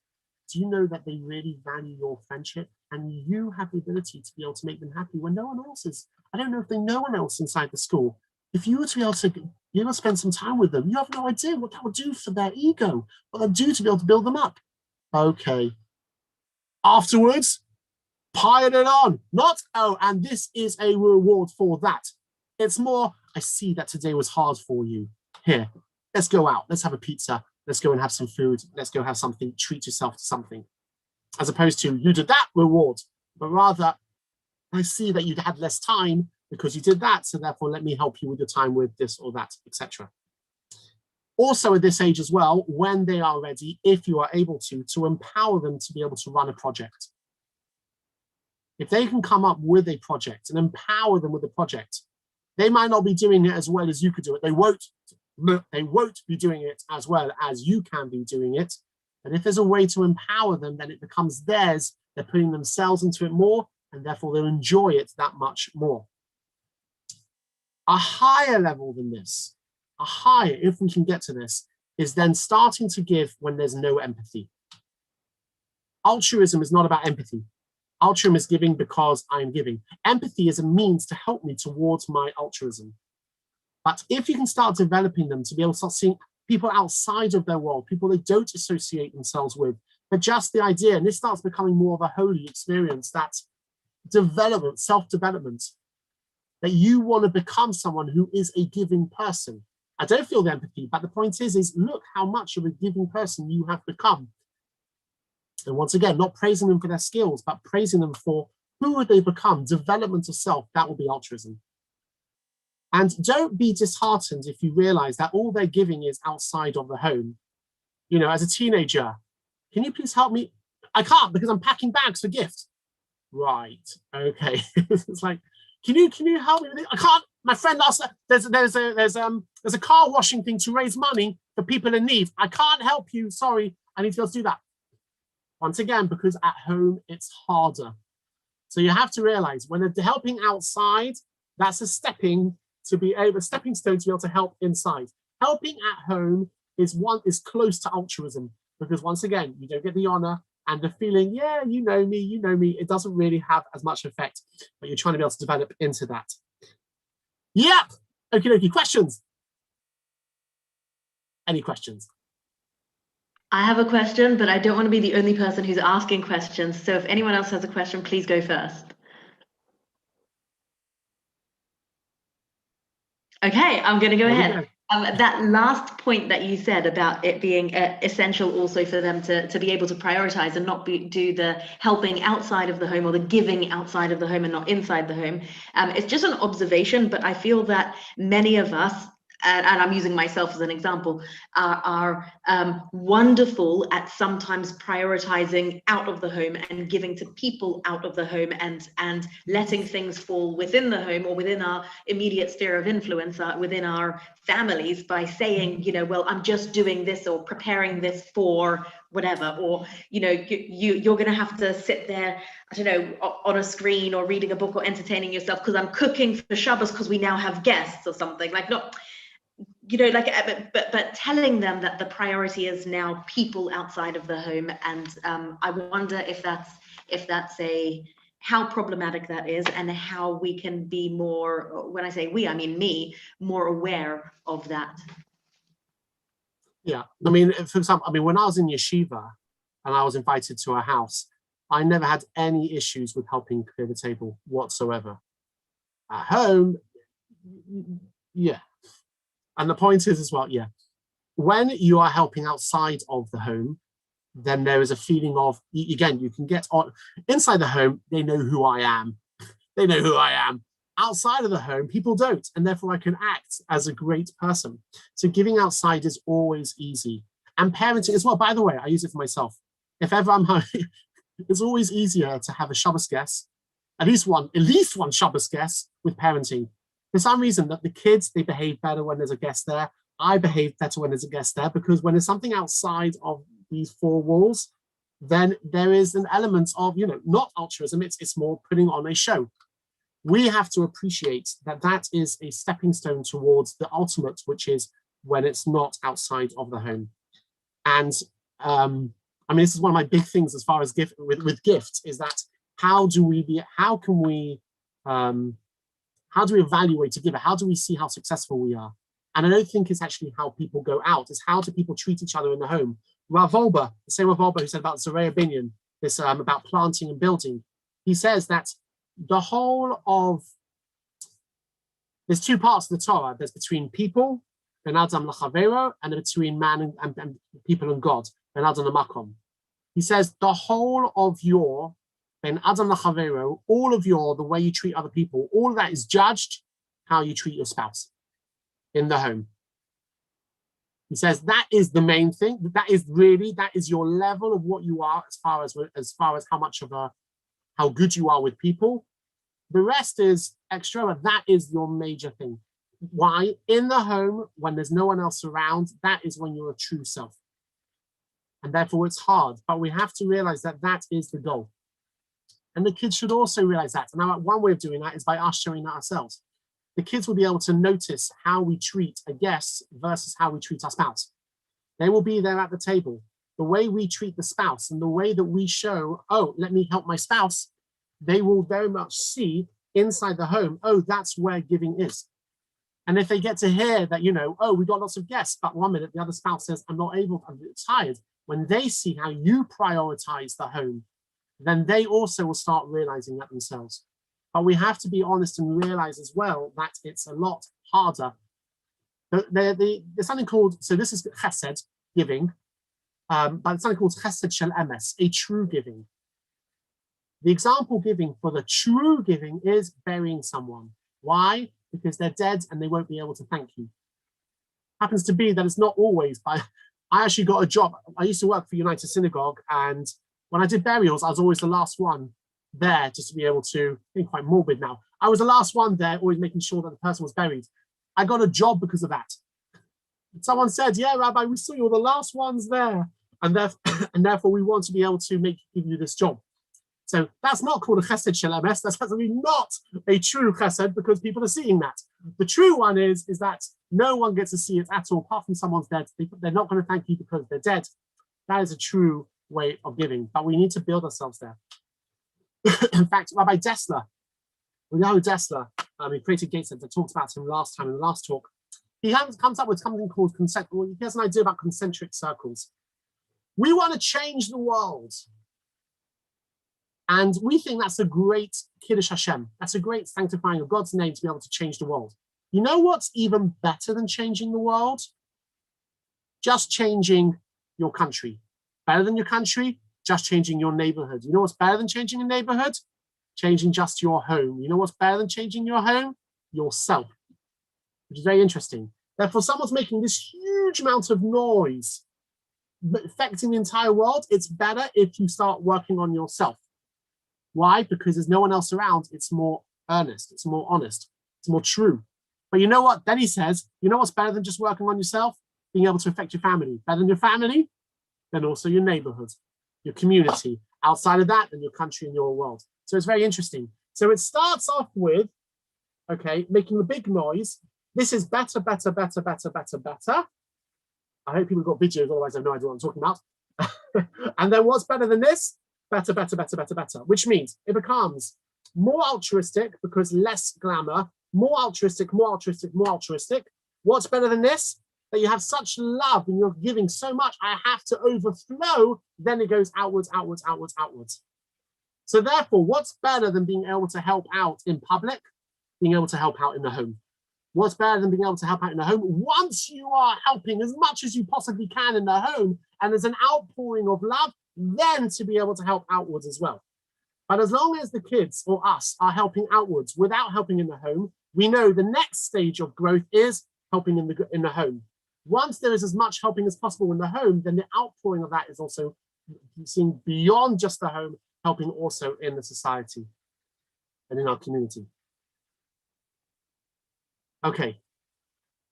Do you know that they really value your friendship? And you have the ability to be able to make them happy when no one else is. I don't know if they know no one else inside the school. If you were to be able to spend some time with them, you have no idea what that will do for their ego, what they'll do to be able to build them up. Okay. Afterwards, pile it on. Not, oh, and this is a reward for that. It's more, I see that today was hard for you. Here, let's go out. Let's have a pizza. Let's go and have some food. Let's go have something. Treat yourself to something. As opposed to, you did that, reward. But rather, I see that you'd had less time because you did that. So therefore, let me help you with your time with this or that, etc. Also at this age as well, when they are ready, if you are able to empower them to be able to run a project. If they can come up with a project and empower them with a project, they might not be doing it as well as you could do it. They won't be doing it as well as you can be doing it. And if there's a way to empower them, then it becomes theirs. They're putting themselves into it more, and therefore they'll enjoy it that much more. A higher level than this, if we can get to this, is then starting to give when there's no empathy. Altruism is not about empathy. Altruism is giving because I'm giving. Empathy is a means to help me towards my altruism. But if you can start developing them to be able to start seeing people outside of their world, people they don't associate themselves with, but just the idea, and this starts becoming more of a holy experience, that development, self-development, that you want to become someone who is a giving person. I don't feel the empathy, but the point is look how much of a giving person you have become. And once again, not praising them for their skills, but praising them for who would they become, development of self, that will be altruism. And don't be disheartened if you realize that all they're giving is outside of the home. You know, as a teenager, can you please help me? I can't because I'm packing bags for gifts. Right, okay. It's like, can you help me with it? I can't. My friend asked, there's a car washing thing to raise money for people in need. I can't help you, sorry, I need to be able to do that. Once again, because at home, it's harder. So you have to realize when they're helping outside, that's a stepping stone to be able to help inside. Helping at home is close to altruism, because once again, you don't get the honor and the feeling, yeah, you know me, it doesn't really have as much effect, but you're trying to be able to develop into that. Yep, okie dokie, questions? Any questions? I have a question, but I don't want to be the only person who's asking questions. So if anyone else has a question, please go first. Okay, I'm going to go ahead. That last point that you said about it being essential also for them to be able to prioritize and not do the helping outside of the home or the giving outside of the home and not inside the home. It's just an observation, but I feel that many of us, and I'm using myself as an example, are wonderful at sometimes prioritizing out of the home and giving to people out of the home and letting things fall within the home or within our immediate sphere of influence, within our families, by saying, you know, well, I'm just doing this or preparing this for whatever, or, you know, you're going to have to sit there, I don't know, on a screen or reading a book or entertaining yourself because I'm cooking for Shabbos because we now have guests or something. Like, not, you know, like, but telling them that the priority is now people outside of the home. And I wonder if that's how problematic that is, and how we can be more, when I say we, I mean me, more aware of that. Yeah, I mean, for example, I mean, when I was in yeshiva and I was invited to a house, I never had any issues with helping clear the table whatsoever. At home, yeah. And the point is as well, yeah, when you are helping outside of the home, then there is a feeling of, again, you can get on inside the home, they know who I am. They know who I am. Outside of the home, people don't, and therefore I can act as a great person. So giving outside is always easy. And parenting as well, by the way, I use it for myself. If ever I'm home, it's always easier to have a Shabbos guest, at least one Shabbos guest with parenting. For some reason, that the kids, they behave better when there's a guest there. I behave better when there's a guest there, because when there's something outside of these four walls, then there is an element of, not altruism, it's more putting on a show. We have to appreciate that that is a stepping stone towards the ultimate, which is when it's not outside of the home. And I mean, this is one of my big things as far as with gifts, is that how do we evaluate a giver? How do we see how successful we are? And I don't think it's actually how people go out, it's how do people treat each other in the home. Rav Wolbe, the same Rav Wolbe who said about Zeraya Binyan, this about planting and building, he says that the whole of, there's two parts of the Torah. There's between people, ben adam l'chavero, and between man and people and God, ben adam l'makom. He says the whole of your ben adam l'chavero, all of your, the way you treat other people, all of that is judged how you treat your spouse in the home. He says that is the main thing. That is your level of what you are as far as how good you are with people. The rest is extra, but that is your major thing. Why? In the home, when there's no one else around, that is when you're a true self. And therefore it's hard, but we have to realize that that is the goal. And the kids should also realize that. And now one way of doing that is by us showing that ourselves. The kids will be able to notice how we treat a guest versus how we treat our spouse. They will be there at the table. The way we treat the spouse and the way that we show, oh, let me help my spouse, they will very much see inside the home, oh, that's where giving is. And if they get to hear that, oh, we got lots of guests, but 1 minute the other spouse says, I'm not able, I'm tired. When they see how you prioritize the home, then they also will start realizing that themselves. But we have to be honest and realize as well that it's a lot harder. There's something called, so this is chesed, giving, but it's something called chesed shel emes, a true giving. The example giving for the true giving is burying someone. Why? Because they're dead and they won't be able to thank you. Happens to be that it's not always by, I actually got a job. I used to work for United Synagogue, and when I did burials, I was always the last one there, just to be able to, I think quite morbid now. I was the last one there, always making sure that the person was buried. I got a job because of that. Someone said, yeah, Rabbi, we saw you were the last ones there. And therefore we want to be able to give you this job. So that's not called a chesed shel emes. That's actually not a true chesed, because people are seeing that. The true one is that no one gets to see it at all, apart from someone's dead. They're not going to thank you because they're dead. That is a true way of giving, but we need to build ourselves there. In fact, Rabbi Dessler, we know Dessler, he created Gateshead. I talked about him last time in the last talk. He comes up with something called he has an idea about concentric circles. We want to change the world. And we think that's a great Kiddush Hashem. That's a great sanctifying of God's name to be able to change the world. You know what's even better than changing the world? Just changing your country. Better than your country? Just changing your neighborhood. You know what's better than changing a neighborhood? Changing just your home. You know what's better than changing your home? Yourself, which is very interesting. Therefore, someone's making this huge amount of noise affecting the entire world. It's better if you start working on yourself. Why? Because there's no one else around. It's more earnest. It's more honest. It's more true. But you know what? Then he says, you know what's better than just working on yourself? Being able to affect your family. Better than your family? Then also your neighborhood, your community. Outside of that, then your country and your world. So it's very interesting. So it starts off with, okay, making the big noise. This is better, better, better, better, better, better. I hope people got videos, otherwise I have no idea what I'm talking about. And then what's better than this? Better, better, better, better, better, which means it becomes more altruistic because less glamour, more altruistic, more altruistic, more altruistic. What's better than this? that you have such love and you're giving so much, I have to overflow, then it goes outwards, outwards, outwards, outwards. So therefore, what's better than being able to help out in public? Being able to help out in the home. What's better than being able to help out in the home? Once you are helping as much as you possibly can in the home, and there's an outpouring of love, then to be able to help outwards as well. But as long as the kids or us are helping outwards without helping in the home, we know the next stage of growth is helping in the home. Once there is as much helping as possible in the home, then the outpouring of that is also seen beyond just the home, helping also in the society and in our community. Okay,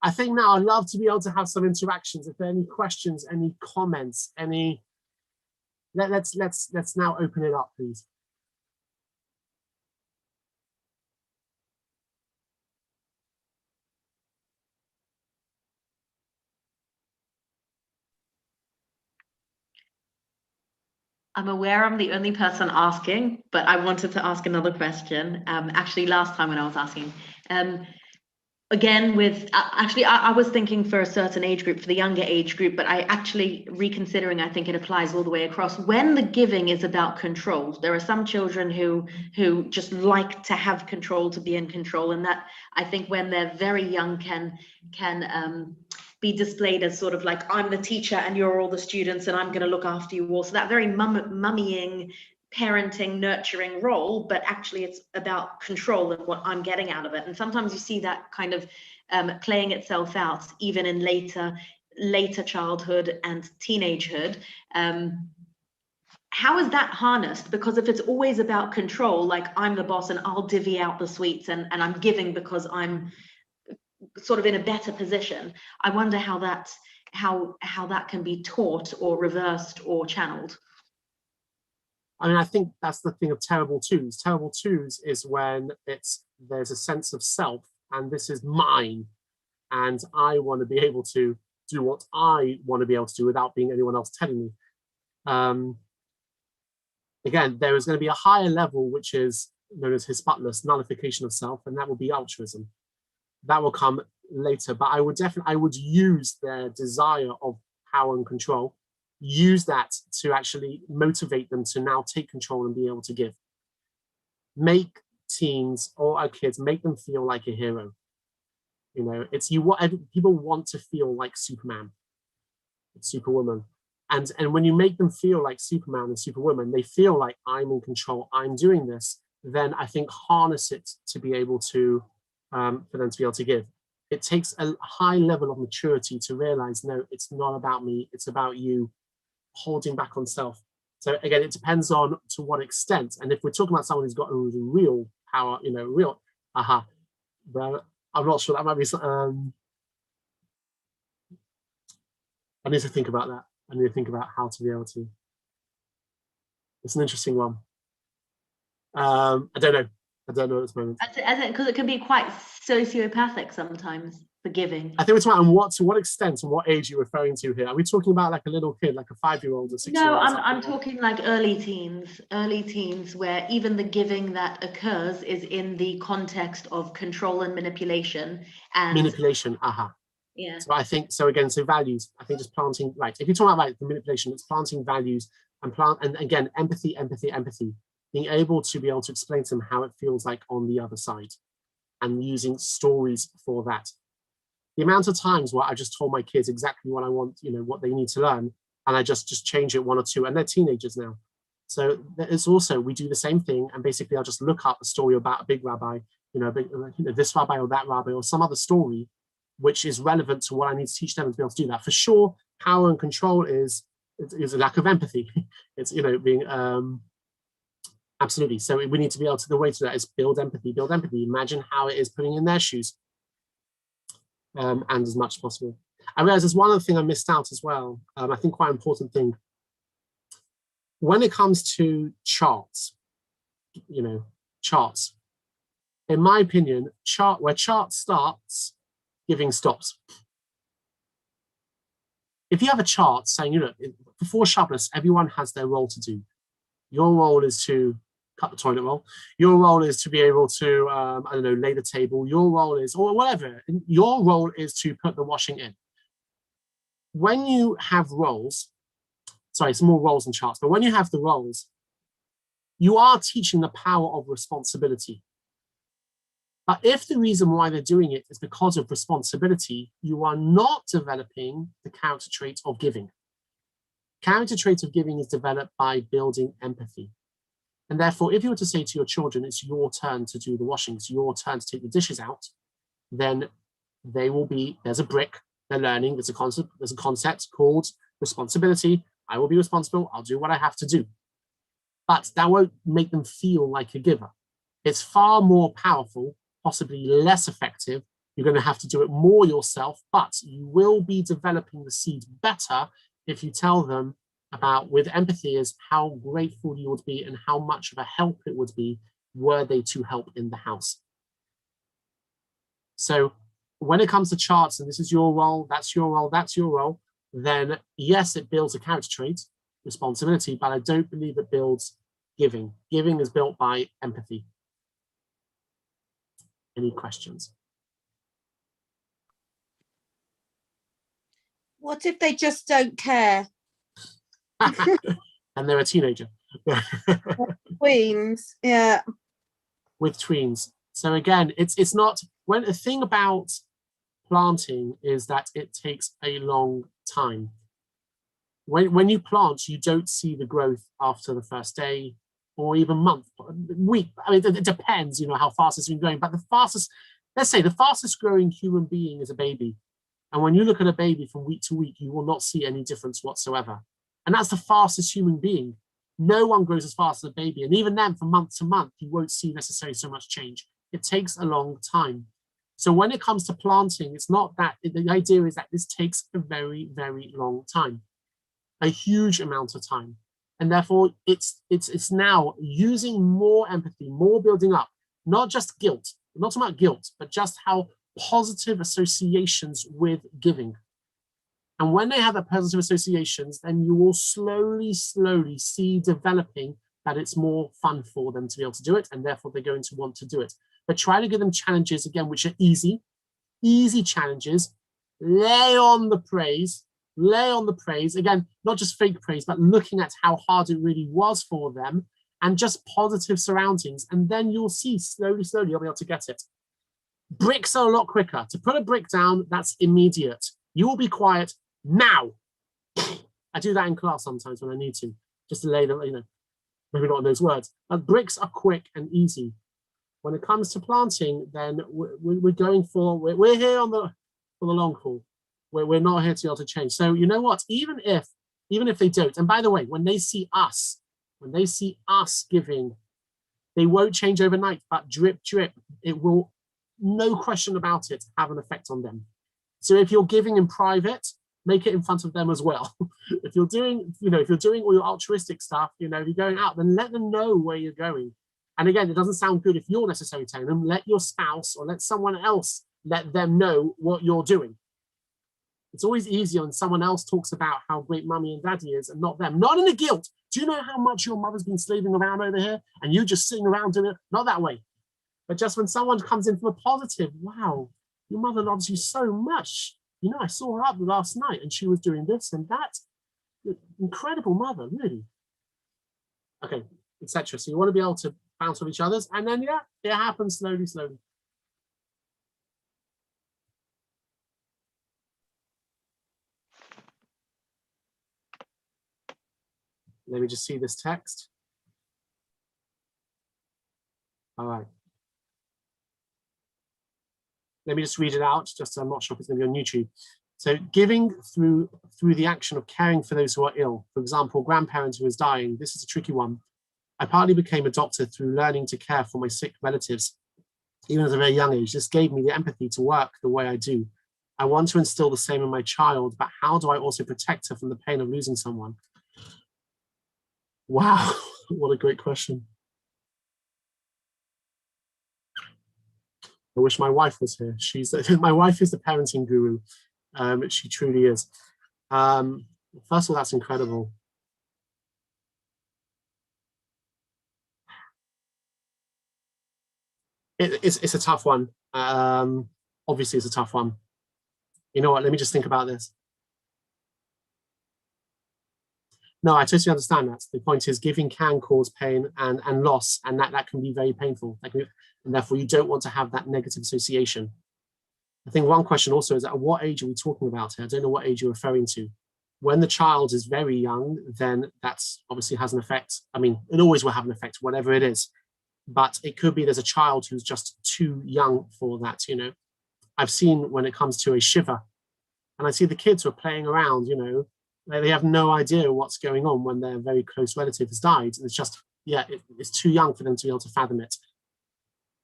I think now I'd love to be able to have some interactions. If there are any questions, any comments, any, let's now open it up, please. I'm aware I'm the only person asking, but I wanted to ask another question. Actually, last time when I was asking, again, with I was thinking for a certain age group, for the younger age group, but I actually reconsidering, I think it applies all the way across. When the giving is about control, there are some children who just like to have control, to be in control, and that I think when they're very young can be displayed as sort of like, I'm the teacher and you're all the students and I'm going to look after you all. So that very mummying, parenting, nurturing role, but actually it's about control and what I'm getting out of it. And sometimes you see that kind of playing itself out even in later childhood and teenagehood. How is that harnessed? Because if it's always about control, like I'm the boss and I'll divvy out the sweets and I'm giving because I'm sort of in a better position, I wonder how that can be taught or reversed or channeled. I mean, I think that's the thing of terrible twos. Terrible twos is when there's a sense of self and this is mine and I want to be able to do what I want to be able to do without being anyone else telling me. Again, there is going to be a higher level, which is known as Hisputlas, nullification of self, and that will be altruism. That will come later, but I would use their desire of power and control, use that to actually motivate them to now take control and be able to give. Make teens or our kids, make them feel like a hero. You know, it's people want to feel like Superman, Superwoman. And when you make them feel like Superman and Superwoman, they feel like I'm in control, I'm doing this, then I think harness it to be able to, for them to be able to give. It takes a high level of maturity to realize, no, it's not about me, it's about you, holding back on self. So again, it depends on to what extent. And if we're talking about someone who's got a real power, you know, real, well, I'm not sure that might be, I need to think about that. I need to think about how to be able to. It's an interesting one. I don't know at this moment. Because it can be quite sociopathic sometimes, forgiving. I think we're talking about to what extent and what age you're referring to here. Are we talking about like a little kid, like a 5-year-old or 6-year-old? No, I'm talking like early teens, where even the giving that occurs is in the context of control and manipulation. Manipulation, Yeah. So I think, so again, so values, I think just planting, right. If you're talking about like the manipulation, it's planting values and again, empathy, being able to explain to them how it feels like on the other side and using stories for that. The amount of times where I just told my kids exactly what I want, you know, what they need to learn, and I just change it 1 or 2, and they're teenagers now. So it's also, we do the same thing, and basically I'll just look up a story about a big rabbi, this rabbi or that rabbi or some other story, which is relevant to what I need to teach them to be able to do that. For sure, power and control is a lack of empathy. It's, you know, being, absolutely. So we need to be able to, the way to do that is build empathy. Imagine how it is putting in their shoes. And as much as possible. I realize there's one other thing I missed out as well. I think quite an important thing. When it comes to charts, you know, charts, in my opinion, where chart starts, giving stops. If you have a chart saying, you know, before Shabbos, everyone has their role to do. Your role is to cut the toilet roll. Your role is to be able to, I don't know, lay the table. Your role is, or whatever. Your role is to put the washing in. when you have roles, sorry, it's more roles and charts, but when you have the roles, you are teaching the power of responsibility. But if the reason why they're doing it is because of responsibility, you are not developing the character trait of giving. Character trait of giving is developed by building empathy. And therefore, if you were to say to your children, it's your turn to do the washing, it's your turn to take the dishes out, then they will be, there's a brick, they're learning, there's a concept called responsibility. I will be responsible, I'll do what I have to do. But that won't make them feel like a giver. It's far more powerful, possibly less effective. You're going to have to do it more yourself, but you will be developing the seed better if you tell them about, with empathy, is how grateful you would be and how much of a help it would be were they to help in the house. So when it comes to charts, and this is your role, that's your role, that's your role, then yes, it builds a character trait, responsibility, but I don't believe it builds giving. Giving is built by empathy. Any questions? What if they just don't care? And they're a teenager. Tweens, yeah. With tweens. So again, it's not, when the thing about planting is that it takes a long time. When you plant, you don't see the growth after the first day or even month, week. I mean, it depends, you know, how fast it's been growing. But the fastest, let's say the fastest growing human being is a baby. And when you look at a baby from week to week, you will not see any difference whatsoever. And that's the fastest human being. No one grows as fast as a baby. And even then, from month to month, you won't see necessarily so much change. It takes a long time. So when it comes to planting, it's not that, the idea is that this takes a very, very long time, a huge amount of time. And therefore, it's now using more empathy, more building up, not just guilt, not talking about guilt, but just how positive associations with giving. And when they have that positive associations, then you will slowly, slowly see developing that it's more fun for them to be able to do it, and therefore they're going to want to do it. But try to give them challenges, again, which are easy challenges. Lay on the praise, again, not just fake praise, but looking at how hard it really was for them, and just positive surroundings. And then you'll see slowly, slowly, you'll be able to get it. Bricks are a lot quicker. To put a brick down, that's immediate. You will be quiet now. I do that in class sometimes when I need to, just to lay them, you know, maybe not in those words. But bricks are quick and easy. When it comes to planting, then we're going for, we're here for the long haul. We're not here to be able to change. So you know what, even if they don't, and by the way, when they see us giving, they won't change overnight, but drip, drip, it will, no question about it, have an effect on them. So if you're giving in private, make it in front of them as well. If you're doing, if you're doing all your altruistic stuff, if you're going out, then let them know where you're going. And again, it doesn't sound good if you're necessarily telling them. Let your spouse or let someone else let them know what you're doing. It's always easier when someone else talks about how great mummy and daddy is and not them. Not in the guilt. Do you know how much your mother's been slaving around over here and you just sitting around doing it? Not that way. But just when someone comes in from a positive, wow, your mother loves you so much. I saw her up last night and she was doing this and that. Incredible mother, really. Okay, etc. So you want to be able to bounce off each other's, and then yeah, it happens slowly, slowly. Let me just see this text. All right. Let me just read it out, just I'm not sure if it's going to be on YouTube. So giving through the action of caring for those who are ill, for example, grandparents who is dying, this is a tricky one. I partly became a doctor through learning to care for my sick relatives. Even at a very young age, this gave me the empathy to work the way I do. I want to instill the same in my child, but how do I also protect her from the pain of losing someone? Wow, what a great question. I wish my wife was here. My wife is the parenting guru. She truly is. First of all, that's incredible. It's a tough one. Obviously, it's a tough one. You know what? Let me just think about this. No, I totally understand that. The point is giving can cause pain and loss, and that can be very painful. And therefore you don't want to have that negative association. I think one question also is, at what age are we talking about here? I don't know what age you're referring to. When the child is very young, then that's obviously has an effect. I mean, it always will have an effect, whatever it is. But it could be there's a child who's just too young for that, you know. I've seen when it comes to a shiva, and I see the kids who are playing around, you know, they have no idea what's going on when their very close relative has died. It's just, yeah, it's too young for them to be able to fathom it.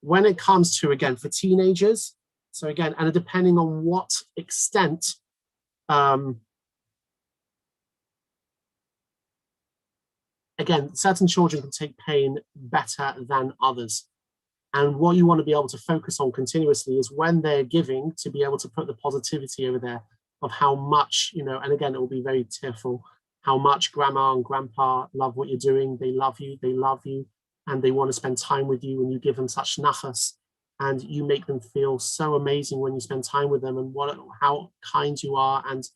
When it comes to, again, for teenagers, so again, and depending on what extent, again, certain children can take pain better than others. And what you want to be able to focus on continuously is when they're giving, to be able to put the positivity over there of how much, you know, and again, it will be very tearful, how much grandma and grandpa love what you're doing. They love you, and they want to spend time with you, and you give them such nachas, and you make them feel so amazing when you spend time with them, and how kind you are. And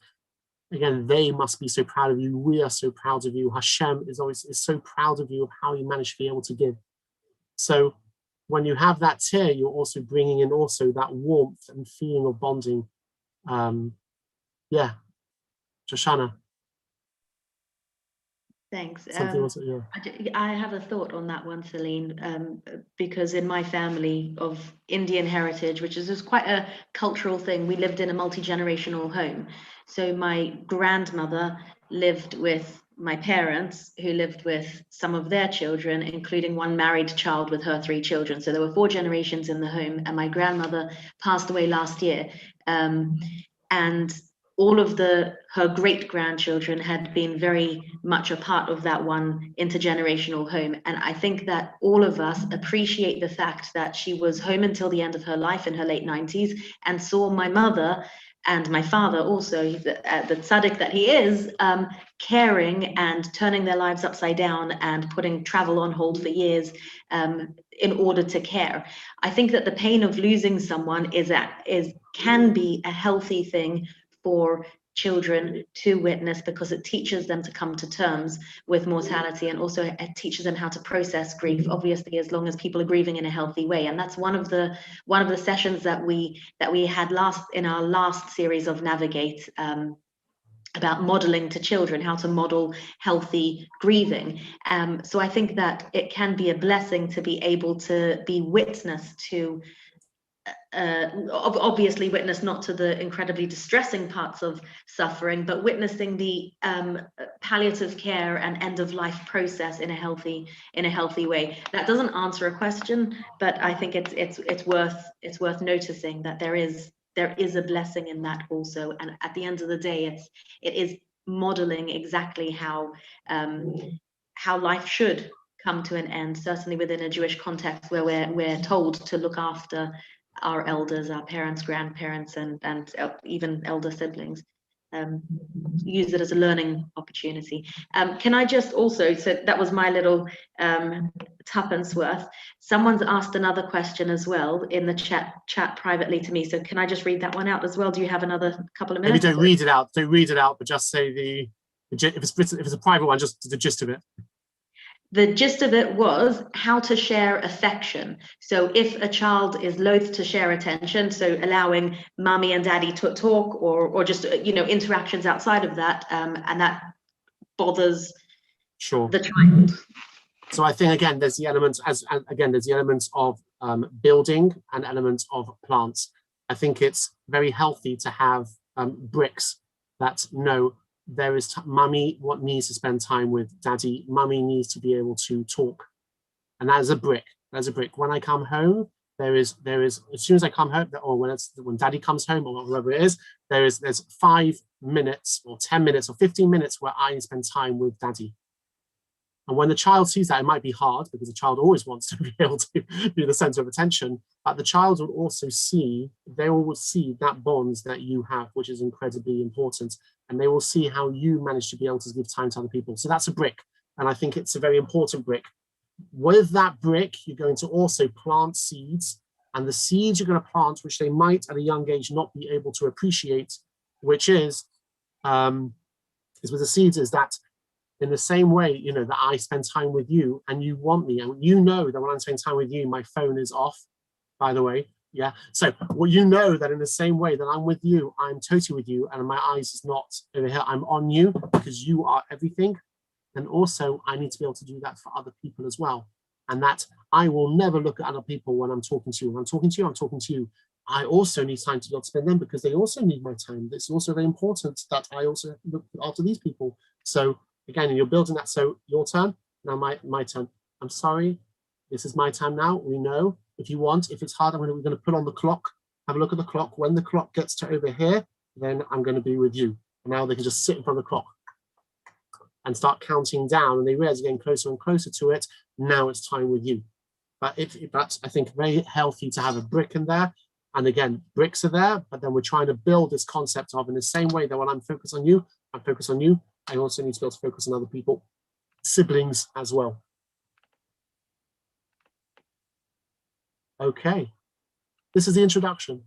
again, they must be so proud of you. We are so proud of you. Hashem is so proud of you, of how you manage to be able to give. So when you have that tear, you're also bringing in also that warmth and feeling of bonding. Yeah, Shoshana. Thanks. I have a thought on that one, Celine, because in my family of Indian heritage, which is just quite a cultural thing, we lived in a multi-generational home. So my grandmother lived with my parents, who lived with some of their children, including one married child with her 3 children. So there were 4 generations in the home, and my grandmother passed away last year. And all of her great-grandchildren had been very much a part of that one intergenerational home. And I think that all of us appreciate the fact that she was home until the end of her life in her late 90s, and saw my mother and my father also, the tzaddik that he is, caring and turning their lives upside down and putting travel on hold for years in order to care. I think that the pain of losing someone can be a healthy thing for children to witness, because it teaches them to come to terms with mortality, and also it teaches them how to process grief, obviously, as long as people are grieving in a healthy way. And that's one of the sessions that we had in our last series of Navigate, about modeling to children, how to model healthy grieving. So I think that it can be a blessing to be able to be witness to, obviously witness not to the incredibly distressing parts of suffering, but witnessing the palliative care and end of life process in a healthy way. That doesn't answer a question, but I think it's worth noticing that there is a blessing in that also. And at the end of the day, it is modeling exactly how life should come to an end, certainly within a Jewish context where we're told to look after our elders, our parents, grandparents, and even elder siblings. Use it as a learning opportunity. Can I just also, so that was my little tuppence worth. Someone's asked another question as well in the chat privately to me. So can I just read that one out as well? Do you have another couple of minutes? Maybe don't read it out, but just say if it's a private one, just the gist of it. The gist of it was how to share affection. So if a child is loath to share attention, so allowing mommy and daddy to talk, or just interactions outside of that, and that bothers the child. So I think again, there's the elements of building and elements of plants. I think it's very healthy to have bricks that know there is mummy what needs to spend time with daddy. Mummy needs to be able to talk, and that is a brick. That's a brick. When I come home, there is as soon as I come home, or when daddy comes home, or whatever it is, there's 5 minutes or 10 minutes or 15 minutes where I spend time with daddy. And when the child sees that, it might be hard, because the child always wants to be able to be the center of attention, but the child will also see that bonds that you have, which is incredibly important. And they will see how you manage to be able to give time to other people. So that's a brick. And I think it's a very important brick. With that brick, you're going to also plant seeds, and the seeds you're going to plant, which they might at a young age not be able to appreciate, which is with the seeds, is that in the same way, you know, that I spend time with you and you want me, and you know that when I'm spending time with you, my phone is off, by the way. Yeah. So, well, you know that in the same way that I'm with you, I'm totally with you, and my eyes is not over here. I'm on you because you are everything. And also, I need to be able to do that for other people as well. And that I will never look at other people when I'm talking to you. When I'm talking to you, I'm talking to you. I also need time to be able to spend them because they also need my time. It's also very important that I also look after these people. So again, you're building that. So your turn, now my turn. I'm sorry, this is my time now. We know. If you want, if it's hard, we're going to put on the clock. Have a look at the clock. When the clock gets to over here, then I'm going to be with you. And now they can just sit in front of the clock and start counting down, and they realize getting closer and closer to it. Now it's time with you. But if that's, I think, very healthy to have a brick in there. And again, bricks are there, but then we're trying to build this concept of, in the same way that when I'm focused on you, I'm focused on you. I also need to be able to focus on other people, siblings as well. Okay, this is the introduction.